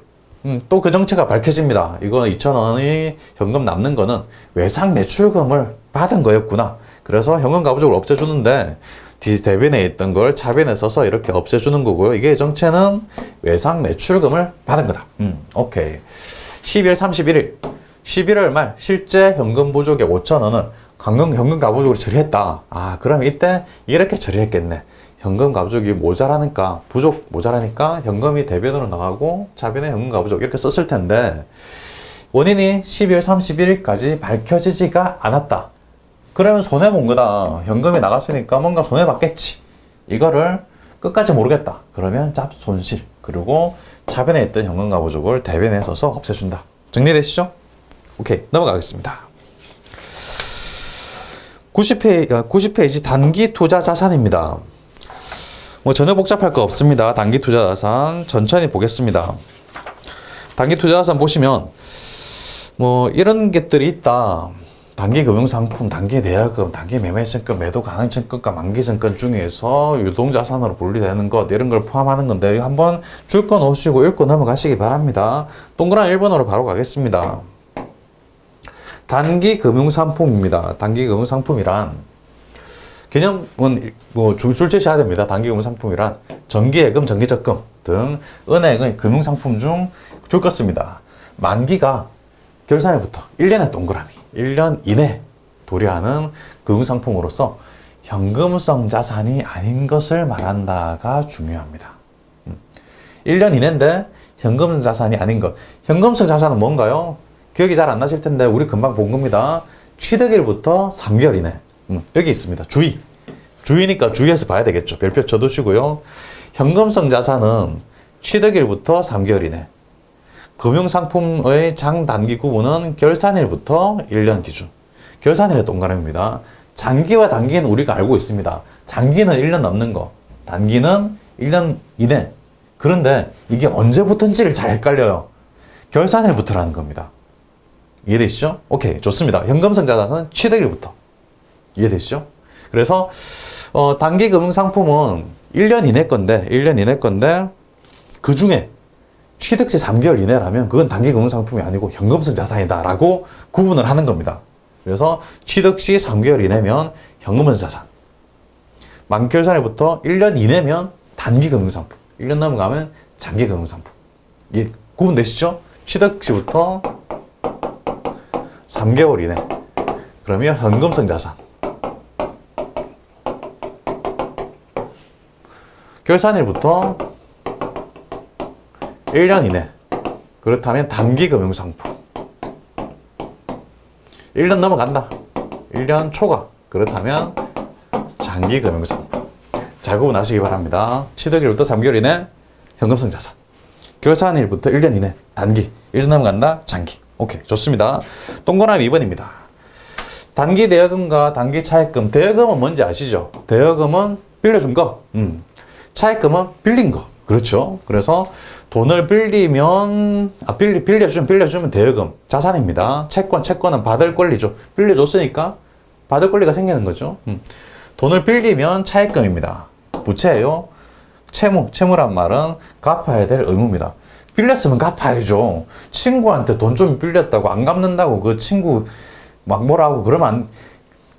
또 그 정체가 밝혀집니다. 이거 2,000원이 현금 남는 거는 외상 매출금을 받은 거였구나. 그래서 현금 가부족을 없애주는데 대변에 있던 걸 차변에 써서 이렇게 없애주는 거고요. 이게 정체는 외상 매출금을 받은 거다. 오케이. 12월 31일 11월 말 실제 현금 부족의 5,000원을 현금 가부족으로 처리했다. 아, 그럼 이때 이렇게 처리했겠네. 현금 가부족이 모자라니까 현금이 대변으로 나가고 차변에 현금 가부족 이렇게 썼을 텐데 원인이 12월 31일까지 밝혀지지가 않았다. 그러면 손해본 거다. 현금이 나갔으니까 뭔가 손해봤겠지. 이거를 끝까지 모르겠다. 그러면 잡손실. 그리고 차변에 있던 현금 가부족을 대변에 써서 없애준다. 정리되시죠? 오케이. 넘어가겠습니다. 90페이지 단기 투자 자산입니다. 뭐 전혀 복잡할 거 없습니다. 단기 투자 자산 천천히 보겠습니다. 단기 투자 자산 보시면 뭐 이런 것들이 있다. 단기 금융상품, 단기 대여금, 단기 매매증권, 매도 가능증권과 만기증권 중에서 유동자산으로 분리되는 것 이런 걸 포함하는 건데 한번 줄 거 놓으시고 읽고 넘어가시기 바랍니다. 동그란 1번으로 바로 가겠습니다. 단기 금융상품입니다. 단기 금융상품이란 개념은 뭐 출제셔야 됩니다. 단기 금융상품이란 정기예금, 정기적금 등 은행의 금융상품 중 줄 것입니다. 만기가 결산일부터 1년의 동그라미 1년 이내 도래하는 금융상품으로서 현금성 자산이 아닌 것을 말한다가 중요합니다. 1년 이내인데 현금성 자산이 아닌 것. 현금성 자산은 뭔가요? 기억이 잘 안 나실 텐데 우리 금방 본 겁니다. 취득일부터 3개월 이내. 여기 있습니다. 주의니까 주의해서 봐야 되겠죠. 별표 쳐두시고요. 현금성 자산은 취득일부터 3개월 이내. 금융상품의 장단기 구분은 결산일부터 1년 기준. 결산일의 동그라미입니다. 장기와 단기는 우리가 알고 있습니다. 장기는 1년 넘는 거, 단기는 1년 이내. 그런데 이게 언제부터인지를 잘 헷갈려요. 결산일부터라는 겁니다. 이해되시죠? 오케이, 좋습니다. 현금성 자산은 취득일부터. 이해되시죠? 그래서 단기 금융상품은 1년 이내 건데, 그 중에 취득 시 3개월 이내라면 그건 단기 금융상품이 아니고 현금성 자산이다라고 구분을 하는 겁니다. 그래서 취득 시 3개월 이내면 현금성 자산. 만기결산일부터 1년 이내면 단기 금융상품. 1년 넘어가면 장기 금융상품. 이게 구분되시죠? 취득 시부터 3개월 이내. 그러면 현금성 자산. 결산일부터 1년 이내. 그렇다면 단기 금융상품. 1년 넘어간다. 1년 초과. 그렇다면 장기 금융상품. 잘 구분하시기 바랍니다. 취득일부터 3개월 이내 현금성 자산. 결산일부터 1년 이내 단기. 1년 넘어간다. 장기. 오케이. 좋습니다. 동그라미 2번입니다. 단기 대여금과 단기 차입금. 대여금은 뭔지 아시죠? 대여금은 빌려준 거. 차입금은 빌린 거. 그렇죠. 그래서 돈을 빌리면, 빌려주면 대여금, 자산입니다. 채권은 받을 권리죠. 빌려줬으니까 받을 권리가 생기는 거죠. 돈을 빌리면 차입금입니다. 부채예요. 채무란 말은 갚아야 될 의무입니다. 빌렸으면 갚아야죠. 친구한테 돈 좀 빌렸다고 안 갚는다고 그 친구 막 뭐라고 그러면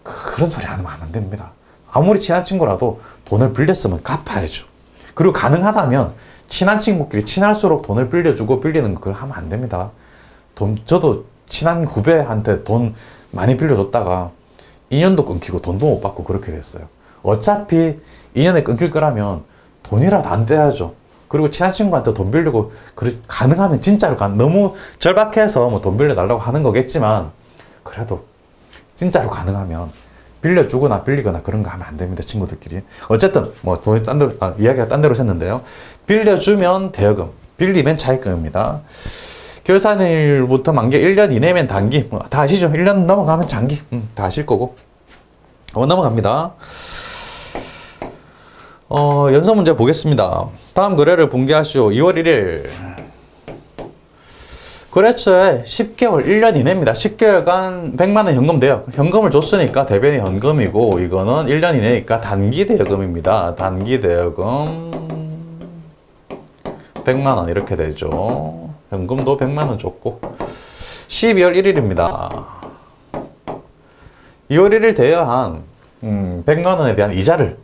그런 소리 하면 안 됩니다. 아무리 친한 친구라도 돈을 빌렸으면 갚아야죠. 그리고 가능하다면 친한 친구끼리 친할수록 돈을 빌려주고 빌리는 거 그걸 하면 안 됩니다. 저도 친한 후배한테 돈 많이 빌려줬다가 인연도 끊기고 돈도 못 받고 그렇게 됐어요. 어차피 인연이 끊길 거라면 돈이라도 안 떼야죠. 그리고 친한 친구한테 돈 빌리고 가능하면 진짜로 너무 절박해서 뭐 돈 빌려달라고 하는 거겠지만 그래도 진짜로 가능하면 빌려주거나 빌리거나 그런 거 하면 안 됩니다. 친구들끼리. 어쨌든 뭐 돈이 이야기가 딴 데로 샜는데요. 빌려주면 대여금, 빌리면 차입금입니다. 결산일부터 만기 1년 이내면 단기. 다 아시죠? 1년 넘어가면 장기. 다 아실 거고. 넘어갑니다. 연서 문제 보겠습니다. 다음 거래를 공개하시오. 2월 1일. 거래처에 10개월, 1년 이내입니다. 10개월간 100만원 현금 대여. 현금을 줬으니까 대변이 현금이고, 이거는 1년 이내니까 단기 대여금입니다. 단기 대여금 100만원 이렇게 되죠. 현금도 100만원 줬고. 12월 1일입니다. 2월 1일 대여한 100만원에 대한 이자를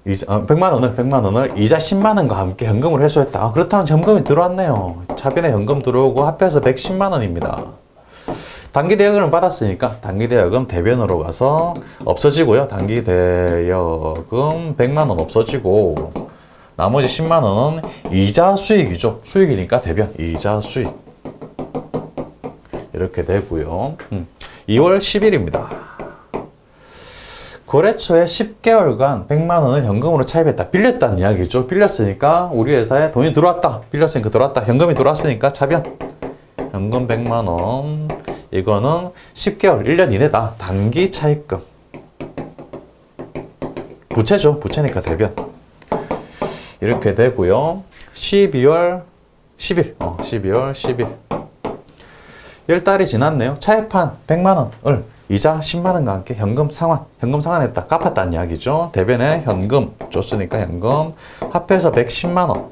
100만원을 이자 10만원과 함께 현금으로 회수했다. 그렇다면 현금이 들어왔네요. 차변에 현금 들어오고 합해서 110만원입니다. 단기 대여금을 받았으니까 단기 대여금 대변으로 가서 없어지고요. 단기 대여금 100만원 없어지고 나머지 10만원은 이자 수익이죠. 수익이니까 대변, 이자 수익. 이렇게 되고요. 2월 10일입니다. 거래처에 10개월간 100만원을 현금으로 차입했다. 빌렸다는 이야기죠. 빌렸으니까 우리 회사에 돈이 들어왔다. 빌렸으니까 들어왔다. 현금이 들어왔으니까 차변. 현금 100만원. 이거는 10개월, 1년 이내다. 단기 차입금. 부채죠. 부채니까 대변. 이렇게 되고요. 12월 10일. 12월 10일. 10달이 지났네요. 차입한 100만원을 이자 10만원과 함께 현금 상환했다. 갚았다는 이야기죠. 대변에 현금 줬으니까 현금 합해서 110만원.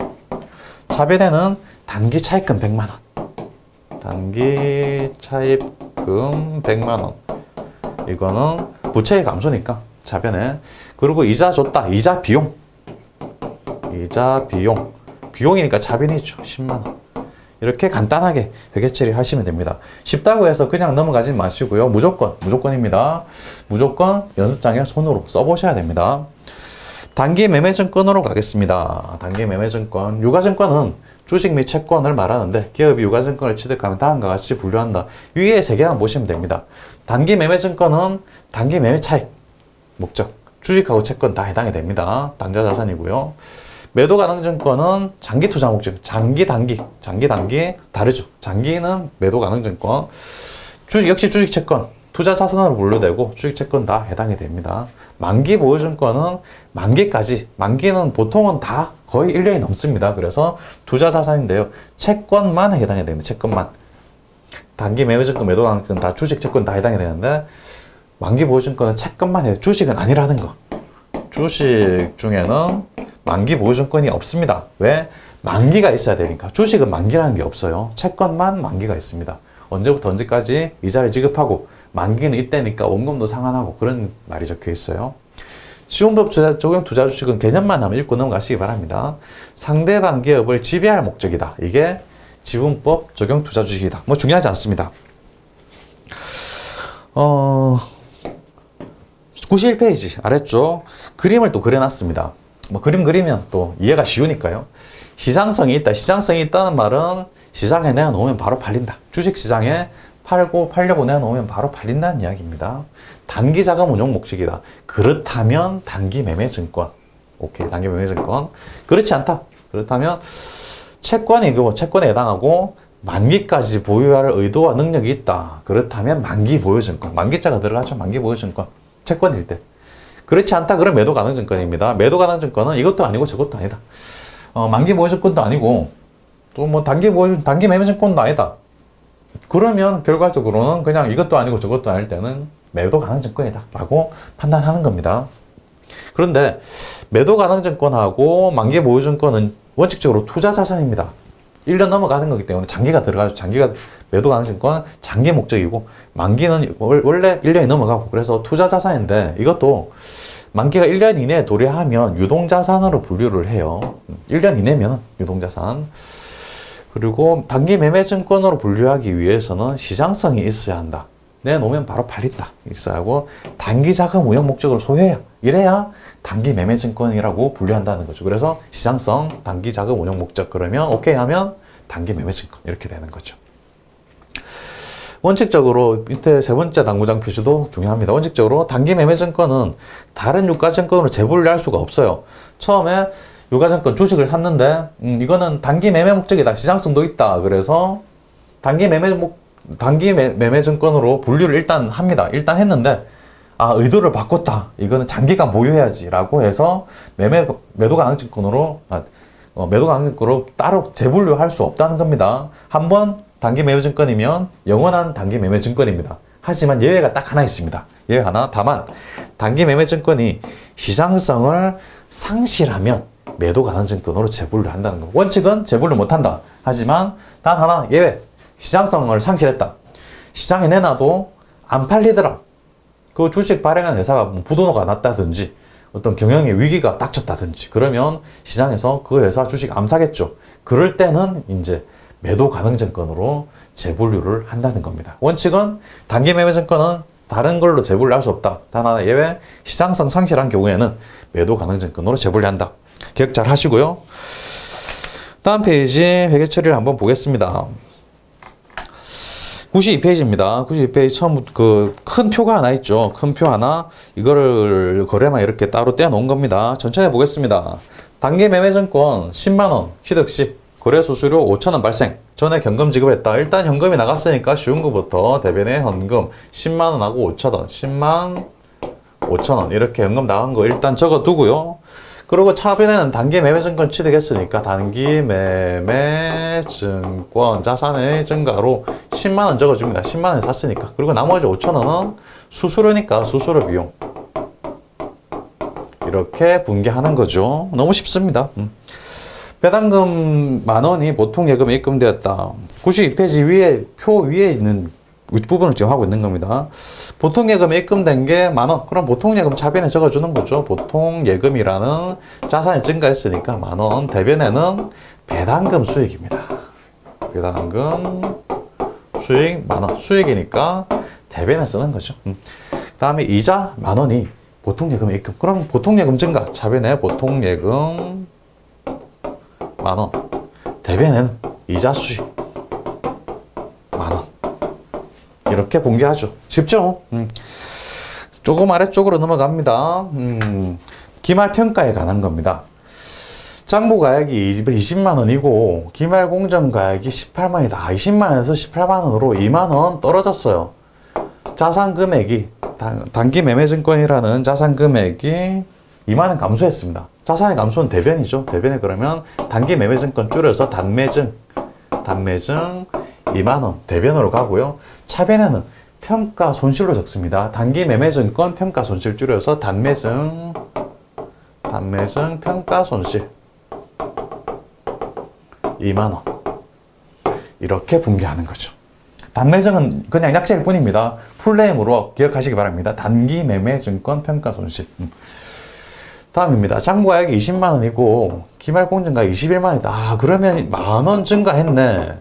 차변에는 단기 차입금 100만원. 단기 차입금 100만원. 이거는 부채의 감소니까 차변에. 그리고 이자 줬다. 이자 비용. 비용이니까 차변이죠. 10만원. 이렇게 간단하게 회계 처리하시면 됩니다. 쉽다고 해서 그냥 넘어가지 마시고요. 무조건입니다. 무조건 연습장에 손으로 써보셔야 됩니다. 단기 매매증권으로 가겠습니다. 단기 매매증권. 유가증권은 주식 및 채권을 말하는데 기업이 유가증권을 취득하면 다음과 같이 분류한다. 위에 3개만 보시면 됩니다. 단기 매매증권은 단기 매매 차익 목적. 주식하고 채권 다 해당이 됩니다. 당좌자산이고요. 매도 가능 증권은 장기 투자 목적, 장기 단기 다르죠. 장기는 매도 가능 증권, 역시 주식 채권, 투자 자산으로 분류되고 주식 채권 다 해당이 됩니다. 만기 보유 증권은 만기는 보통은 다 거의 1년이 넘습니다. 그래서 투자 자산인데요. 채권만 해당이 됩니다. 채권만. 단기 매매 증권, 매도 가능 증권 다 주식 채권 다 해당이 되는데 만기 보유증권은 채권만 해요. 주식은 아니라는 거. 주식 중에는 만기 보유증권이 없습니다. 왜? 만기가 있어야 되니까. 주식은 만기라는 게 없어요. 채권만 만기가 있습니다. 언제부터 언제까지 이자를 지급하고 만기는 이때니까 원금도 상환하고 그런 말이 적혀 있어요. 지원법 적용 투자 주식은 개념만 하면 읽고 넘어가시기 바랍니다. 상대방 기업을 지배할 목적이다. 이게 지분법 적용 투자 주식이다. 뭐 중요하지 않습니다. 91페이지 아래쪽 그림을 또 그려놨습니다. 뭐 그림 그리면 또 이해가 쉬우니까요. 시장성이 있다. 시장성이 있다는 말은 시장에 내놓으면 바로 팔린다. 주식시장에 팔려고 내놓으면 바로 팔린다는 이야기입니다. 단기 자금 운용 목적이다. 그렇다면 단기 매매 증권. 오케이, 단기 매매 증권. 그렇지 않다. 그렇다면 채권이고 채권에 해당하고 만기까지 보유할 의도와 능력이 있다. 그렇다면 만기 보유 증권. 만기자가 들어가죠. 만기 보유 증권. 채권일 때. 그렇지 않다. 그럼 매도 가능 증권입니다. 매도 가능 증권은 이것도 아니고 저것도 아니다. 만기 보유 증권도 아니고 또 뭐 단기 매매 증권도 아니다. 그러면 결과적으로는 그냥 이것도 아니고 저것도 아닐 때는 매도 가능 증권이다 라고 판단하는 겁니다. 그런데 매도 가능 증권하고 만기 보유 증권은 원칙적으로 투자 자산입니다. 1년 넘어가는 거기 때문에 장기가 들어가죠. 장기가 매도 가능 증권 장기 목적이고 만기는 원래 1년이 넘어가고 그래서 투자 자산인데 이것도 만기가 1년 이내에 도래하면 유동자산으로 분류를 해요. 1년 이내면 유동자산. 그리고 단기 매매증권으로 분류하기 위해서는 시장성이 있어야 한다. 내놓으면 바로 팔린다. 있어야 하고 단기 자금 운용 목적을 소유해야. 이래야 단기 매매증권이라고 분류한다는 거죠. 그래서 시장성, 단기 자금 운용 목적 그러면 오케이 하면 단기 매매증권 이렇게 되는 거죠. 원칙적으로 밑에 세 번째 당구장 표시도 중요합니다. 원칙적으로 단기 매매증권은 다른 유가증권으로 재분류할 수가 없어요. 처음에 유가증권 주식을 샀는데 이거는 단기 매매 목적이다. 시장성도 있다. 그래서 단기 매매증권으로 분류를 일단 합니다. 일단 했는데 의도를 바꿨다. 이거는 장기간 보유해야지 라고 해서 매도 가능증권으로 따로 재분류할 수 없다는 겁니다. 한번 단기 매매증권이면 영원한 단기 매매증권입니다. 하지만 예외가 딱 하나 있습니다. 예외 하나. 다만 단기 매매증권이 시장성을 상실하면 매도 가능증권으로 재분류를 한다는 거. 원칙은 재분류 못한다. 하지만 단 하나 예외. 시장성을 상실했다. 시장에 내놔도 안 팔리더라. 그 주식 발행한 회사가 부도가 났다든지 어떤 경영의 위기가 닥쳤다든지 그러면 시장에서 그 회사 주식 안 사겠죠. 그럴 때는 이제 매도 가능 증권으로 재분류를 한다는 겁니다. 원칙은 단기 매매 증권은 다른 걸로 재분류할 수 없다. 단 하나 예외, 시장성 상실한 경우에는 매도 가능 증권으로 재분류한다. 기억 잘 하시고요. 다음 페이지 회계 처리를 한번 보겠습니다. 92페이지입니다. 92페이지 처음 큰 표가 하나 있죠. 큰 표 하나. 이거를 거래만 이렇게 따로 떼어놓은 겁니다. 천천히 보겠습니다. 단기 매매증권 10만원 취득시 거래 수수료 5,000원 발생. 전에 현금 지급했다. 일단 현금이 나갔으니까 쉬운 거부터 대변에 현금 10만원하고 5,000원. 10만 5,000원 이렇게 현금 나간 거 일단 적어두고요. 그리고 차변에는 단기 매매증권 취득했으니까 단기 매매증권 자산의 증가로 10만원 적어줍니다. 10만원 샀으니까. 그리고 나머지 5,000원은 수수료니까 수수료 비용. 이렇게 분개하는 거죠. 너무 쉽습니다. 배당금 10,000원이 보통 예금에 입금되었다. 92페이지 위에 표 위에 있는 윗부분을 지금 하고 있는 겁니다. 보통 예금에 입금된 게 10,000원. 그럼 보통 예금 차변에 적어주는 거죠. 보통 예금이라는 자산이 증가했으니까 10,000원. 대변에는 배당금 수익입니다. 배당금 수익 10,000원. 수익이니까 대변에 쓰는 거죠. 그 다음에 이자 10,000원이 보통 예금에 입금. 그럼 보통 예금 증가. 차변에 보통 예금 10,000원. 대변에는 이자 수익 10,000원. 이렇게 분개하죠. 쉽죠? 조금 아래쪽으로 넘어갑니다. 기말평가에 관한 겁니다. 장부가액이 20만원이고 기말공정가액이 18만원이다. 20만원에서 18만원으로 2만원 떨어졌어요. 자산금액이 단기 매매증권이라는 자산금액이 2만원 감소했습니다. 자산의 감소는 대변이죠. 대변에 그러면 단기 매매증권 줄여서 단매증 2만원 대변으로 가고요. 차변에는 평가 손실로 적습니다. 단기 매매증권 평가 손실 줄여서 단매증 평가 손실 2만 원. 이렇게 분개하는 거죠. 단매증은 그냥 약자일 뿐입니다. 풀네임으로 기억하시기 바랍니다. 단기 매매증권 평가 손실. 다음입니다. 장부가액이 20만 원이고 기말공정가액 21만 원이다. 아, 그러면 만 원 증가했네.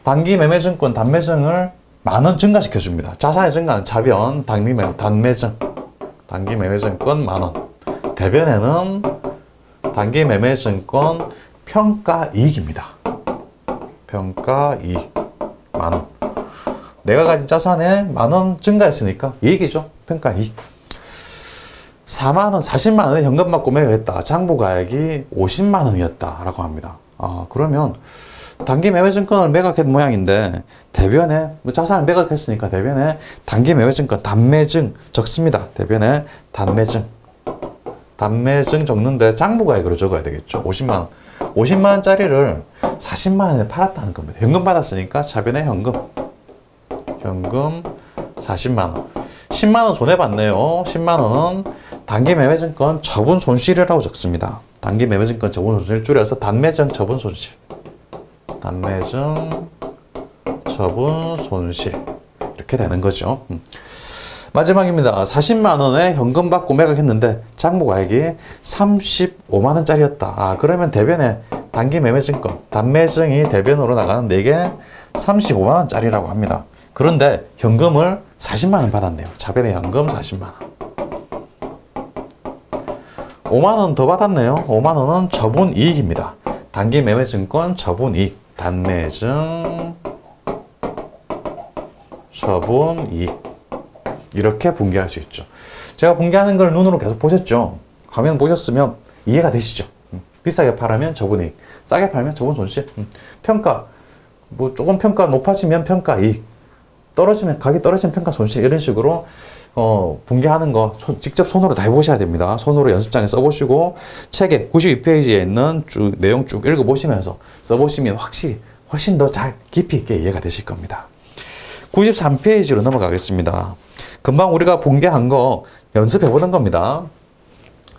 단기 매매증권 단매증을 만 원 증가시켜줍니다. 자산의 증가는 차변, 단기 매매증권 만 원. 대변에는 단기 매매증권 평가이익입니다. 평가이익 만 원. 내가 가진 자산에 만 원 증가했으니까 이익이죠. 평가이익. 4만 원, 40만 원에 현금 받고 매각했다. 장부가액이 50만 원이었다라고 합니다. 그러면 단기 매매증권을 매각한 모양인데 대변에 자산을 매각했으니까 대변에 단기 매매증권 단매증 적습니다. 대변에 단매증 적는데 장부가액으로 적어야 되겠죠. 50만 원. 50만 원짜리를 40만 원에 팔았다는 겁니다. 현금 받았으니까 차변에 현금 40만 원. 10만 원 손해봤네요. 10만 원은 단기 매매증권 처분 손실이라고 적습니다. 단기 매매증권 처분 손실 줄여서 단매증 처분 손실. 단매증 처분 손실. 이렇게 되는 거죠. 마지막입니다. 40만 원에 현금 받고 매각했는데 장부가액이 35만 원짜리였다. 그러면 대변에 단기 매매증권, 단매증이 대변으로 나가는데 이게 35만 원짜리라고 합니다. 그런데 현금을 40만 원 받았네요. 차변에 현금 40만 원. 5만 원 더 받았네요. 5만 원은 처분 이익입니다. 단기 매매증권 처분 이익, 단매증 처분 이익. 이렇게 분개할 수 있죠. 제가 분개하는 걸 눈으로 계속 보셨죠? 화면 보셨으면 이해가 되시죠? 비싸게 팔면 처분 이익, 싸게 팔면 처분 손실. 평가, 조금 평가 높아지면 평가 이익, 가격이 떨어지면 평가 손실. 이런 식으로 분개하는 거 직접 손으로 다 해보셔야 됩니다. 손으로 연습장에 써보시고 책에 92페이지에 있는 내용 쭉 읽어보시면서 써보시면 훨씬 더 잘 깊이 있게 이해가 되실 겁니다. 93페이지로 넘어가겠습니다. 금방 우리가 분개한 거 연습해보는 겁니다.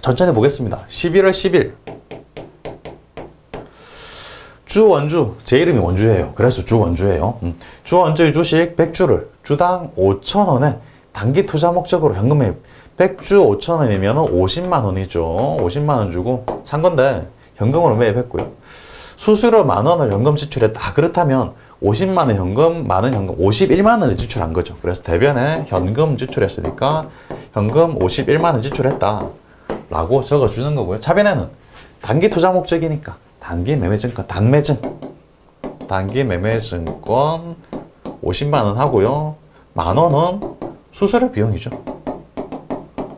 천천히 보겠습니다. 11월 10일 주원주, 제 이름이 원주예요. 그래서 주원주예요. 주원주의 주식 100주를 주당 5,000원에 단기 투자 목적으로 현금 매입. 100주 5,000원이면 50만 원이죠. 50만 원 주고 산 건데 현금으로 매입했고요. 수수료 만 원을 현금 지출했다. 그렇다면 50만 원 현금, 만 원 현금, 51만 원을 지출한 거죠. 그래서 대변에 현금 지출했으니까 현금 51만 원 지출했다. 라고 적어주는 거고요. 차변에는 단기 투자 목적이니까 단기 매매증권, 단기 매매증권 50만 원 하고요. 만 원은 수수료 비용이죠.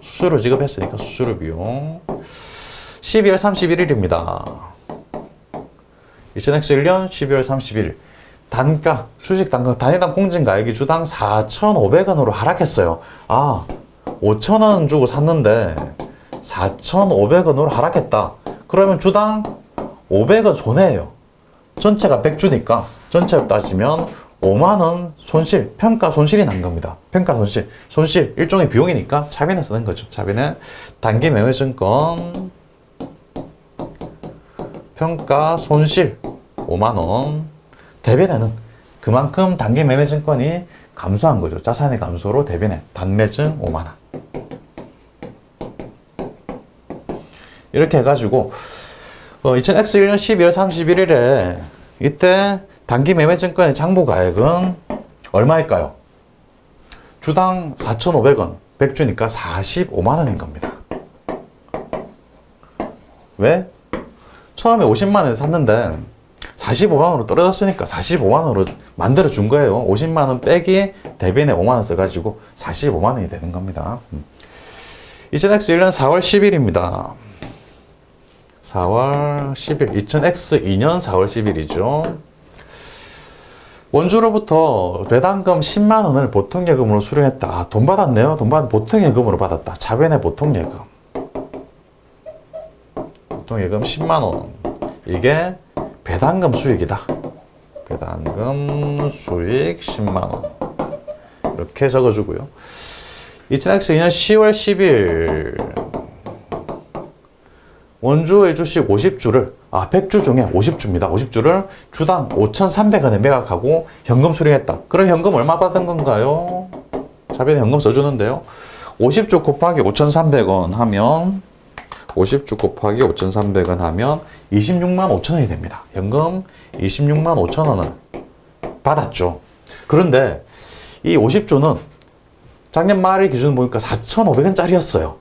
수수료 지급했으니까 수수료 비용. 12월 31일입니다. 2000X1년 12월 31일. 단가, 주식 단가, 단위당 공정가액이 주당 4,500원으로 하락했어요. 5,000원 주고 샀는데 4,500원으로 하락했다. 그러면 주당 500원 손해예요. 전체가 100주니까 전체로 따지면 5만원 손실, 평가 손실이 난 겁니다. 평가 손실 일종의 비용이니까 차변에 쓰는 거죠. 차변에 단기 매매증권 평가 손실 5만원. 대변에는 그만큼 단기 매매증권이 감소한 거죠. 자산의 감소로 대변에 단매증 5만원. 이렇게 해가지고 2000X1년 12월 31일에 이때 단기 매매증권의 장부가액은 얼마일까요? 주당 4,500원, 100주니까 45만 원인 겁니다. 왜? 처음에 50만 원에 샀는데 45만 원으로 떨어졌으니까 45만 원으로 만들어 준 거예요. 50만 원 빼기 대변에 5만 원 써가지고 45만 원이 되는 겁니다. 2000X1년 4월 10일입니다. 4월 10일, 2000X2년 4월 10일이죠. 원주로부터 배당금 10만 원을 보통예금으로 수령했다. 돈 받았네요. 보통예금으로 받았다. 차변의 보통예금. 보통예금 10만 원. 이게 배당금 수익이다. 배당금 수익 10만 원. 이렇게 적어주고요. 2000X2년 10월 10일 원주의 주식 50주를 100주 중에 50주입니다. 50주를 주당 5,300원에 매각하고 현금 수령했다. 그럼 현금 얼마 받은 건가요? 자비는 현금 써주는데요. 50주 곱하기 5,300원 하면 50주 곱하기 5,300원 하면 26만 5천원이 됩니다. 현금 26만 5천원을 받았죠. 그런데 이 50주는 작년 말의 기준 보니까 4,500원짜리였어요.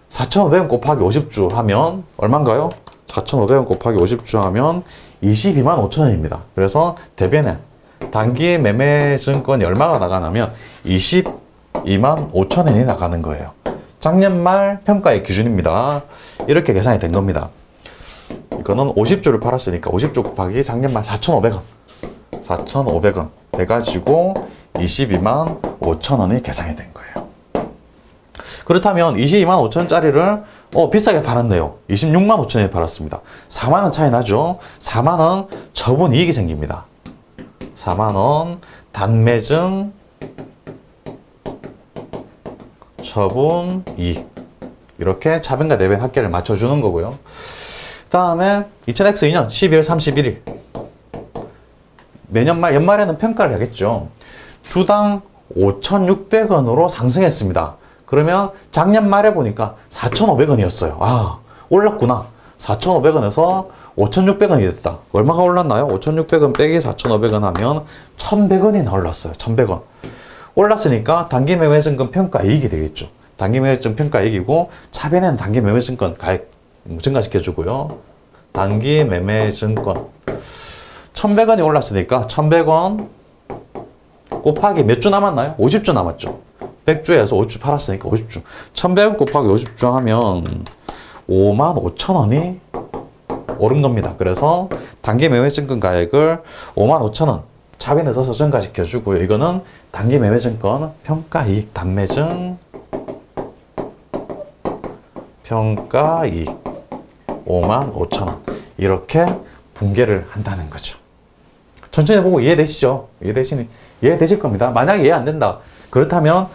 4,500원 곱하기 50주 하면 얼마인가요? 4,500원 곱하기 50주 하면 22만 5천원입니다. 그래서 대변에 단기 매매 증권이 얼마가 나가냐면 22만 5천원이 나가는 거예요. 작년 말 평가의 기준입니다. 이렇게 계산이 된 겁니다. 이거는 50주를 팔았으니까 50주 곱하기 작년 말 4,500원 4,500원 해가지고 22만 5천원이 계산이 된 거예요. 그렇다면 22만 5천원짜리를 비싸게 팔았네요. 26만 5천원에 팔았습니다. 4만원 차이 나죠? 4만원 처분 이익이 생깁니다. 4만원 단매증 처분 이익. 이렇게 차변과 대변 합계를 맞춰주는 거고요. 그 다음에 2000X2년 12월 31일 매년 말 연말에는 평가를 하겠죠. 주당 5,600원으로 상승했습니다. 그러면 작년 말에 보니까 4,500원이었어요. 올랐구나. 4,500원에서 5,600원이 됐다. 얼마가 올랐나요? 5,600원 빼기 4,500원 하면 1,100원이 올랐어요. 1,100원. 올랐으니까 단기 매매증권 평가 이익이 되겠죠. 단기 매매증권 평가 이익이고 차변에는 단기 매매증권 가액 증가시켜주고요. 단기 매매증권 1,100원이 올랐으니까 1,100원 곱하기 몇 주 남았나요? 50주 남았죠. 100주에서 50주 팔았으니까 50주. 1,100원 곱하기 50주 하면 5만 5천원이 오른 겁니다. 그래서 단기 매매증권 가액을 5만 5천원 차변에 써서 증가시켜주고요. 이거는 단기 매매증권 평가이익 단매증 평가이익 5만 5천원 이렇게 분개를 한다는 거죠. 천천히 보고 이해되시죠? 이해되실 겁니다. 만약에 이해 안 된다. 그렇다면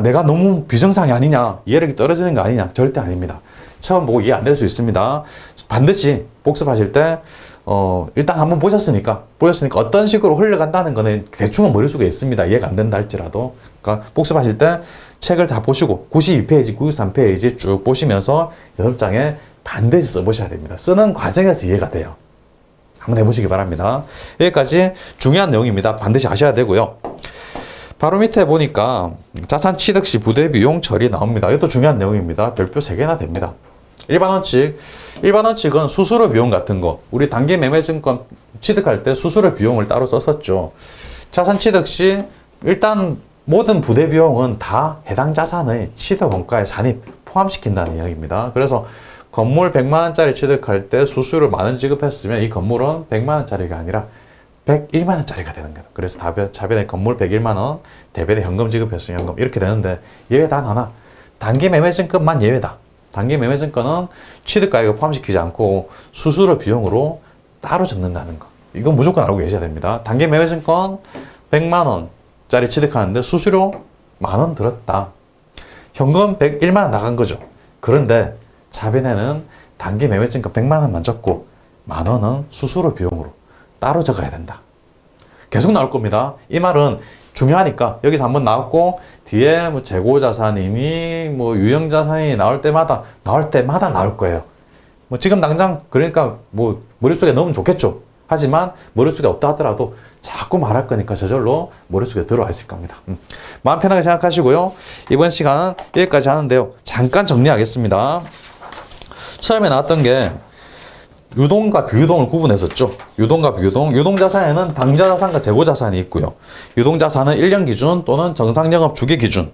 내가 너무 비정상이 아니냐, 이해력이 떨어지는 거 아니냐? 절대 아닙니다. 처음 보고 이해 안 될 수 있습니다. 반드시 복습하실 때 일단 한번 보셨으니까 어떤 식으로 흘러간다는 거는 대충은 머릿속에 있습니다. 이해가 안 된다 할지라도. 그러니까 복습하실 때 책을 다 보시고 92페이지, 93페이지 쭉 보시면서 연습장에 반드시 써보셔야 됩니다. 쓰는 과정에서 이해가 돼요. 한번 해보시기 바랍니다. 여기까지 중요한 내용입니다. 반드시 아셔야 되고요. 바로 밑에 보니까 자산 취득 시 부대 비용 처리 나옵니다. 이것도 중요한 내용입니다. 별표 3개나 됩니다. 일반 원칙은 수수료 비용 같은 거, 우리 단기 매매증권 취득할 때 수수료 비용을 따로 썼었죠. 자산 취득 시 일단 모든 부대 비용은 다 해당 자산의 취득 원가에 산입 포함시킨다는 이야기입니다. 그래서 건물 100만 원짜리 취득할 때 수수료 만원 지급했으면 이 건물은 100만 원짜리가 아니라 101만 원짜리가 되는 거예요. 그래서 자변에 건물 101만 원, 대변에 현금 지급했으면 현금 이렇게 되는데 예외 단 하나. 단기 매매증권만 예외다. 단기 매매증권은 취득가액을 포함시키지 않고 수수료 비용으로 따로 적는다는 거. 이건 무조건 알고 계셔야 됩니다. 단기 매매증권 100만 원짜리 취득하는데 수수료 만원 들었다. 현금 101만 원 나간 거죠. 그런데 자변에는 단기 매매증권 100만 원만 적고 만 원은 수수료 비용으로 따로 적어야 된다. 계속 나올 겁니다. 이 말은 중요하니까 여기서 한번 나왔고 뒤에 뭐 재고자산이니 뭐 유형자산이 나올 때마다 나올 거예요. 뭐 지금 당장 그러니까 뭐 머릿속에 넣으면 좋겠죠. 하지만 머릿속에 없다 하더라도 자꾸 말할 거니까 저절로 머릿속에 들어와 있을 겁니다. 마음 편하게 생각하시고요. 이번 시간은 여기까지 하는데요. 잠깐 정리하겠습니다. 처음에 나왔던 게 유동과 비유동을 구분했었죠. 유동과 비유동. 유동자산에는 당좌자산과 재고자산이 있고요. 유동자산은 1년 기준 또는 정상영업 주기 기준.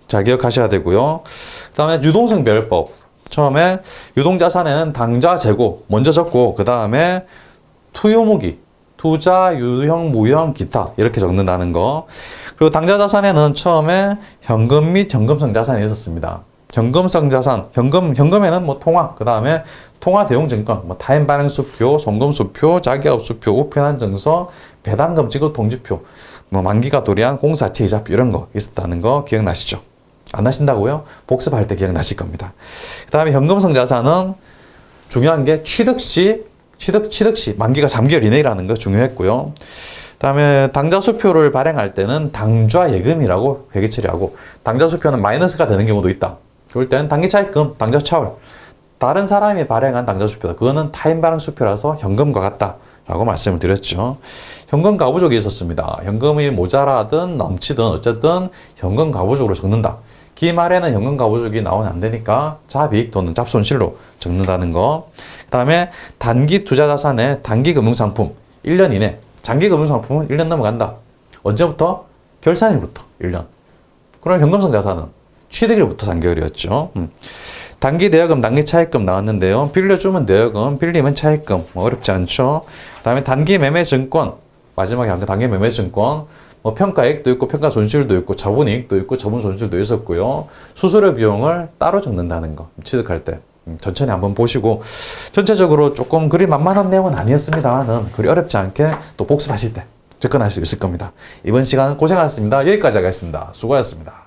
잘 기억하셔야 되고요. 그 다음에 유동성 별법. 처음에 유동자산에는 당좌, 재고 먼저 적고 그 다음에 투유무기, 투자, 유형, 무형, 기타 이렇게 적는다는 거. 그리고 당좌자산에는 처음에 현금 및 현금성 자산이 있었습니다. 현금성 자산, 현금에는 뭐 통화, 그 다음에 통화 대용 증권, 뭐 타임 발행 수표, 송금 수표, 자기업 수표, 우편 한증서, 배당금 지급 통지표, 뭐 만기가 도래한 공사채 이자 이런 거 있었다는 거 기억나시죠? 안 나신다고요? 복습할 때 기억나실 겁니다. 그 다음에 현금성 자산은 중요한 게 취득 시 만기가 3개월 이내라는 거 중요했고요. 그 다음에 당좌수표를 발행할 때는 당좌예금이라고 회계 처리하고, 당좌수표는 마이너스가 되는 경우도 있다. 그럴 때는 당기차입금, 당좌차월, 다른 사람이 발행한 당좌수표다. 그거는 타인 발행 수표라서 현금과 같다라고 말씀을 드렸죠. 현금 가부족이 있었습니다. 현금이 모자라든 넘치든 어쨌든 현금 가부족으로 적는다. 기말에는 현금 가부족이 나오면 안 되니까 잡이익 또는 잡손실로 적는다는 거. 그 다음에 단기 투자 자산의 단기 금융상품 1년 이내, 장기 금융상품은 1년 넘어간다. 언제부터? 결산일부터 1년. 그럼 현금성 자산은 취득일부터 3개월이었죠. 단기 대여금, 단기 차입금 나왔는데요. 빌려주면 대여금, 빌리면 차입금. 뭐 어렵지 않죠. 그 다음에 단기 매매 증권, 마지막에 한 거 단기 매매 증권, 뭐 평가액도 있고 평가 손실도 있고 처분이익도 있고 처분 손실도 있었고요. 수수료 비용을 따로 적는다는 거, 취득할 때. 천천히 한번 보시고, 전체적으로 조금 그리 만만한 내용은 아니었습니다만 그리 어렵지 않게 또 복습하실 때 접근할 수 있을 겁니다. 이번 시간 고생하셨습니다. 여기까지 하겠습니다. 수고하셨습니다.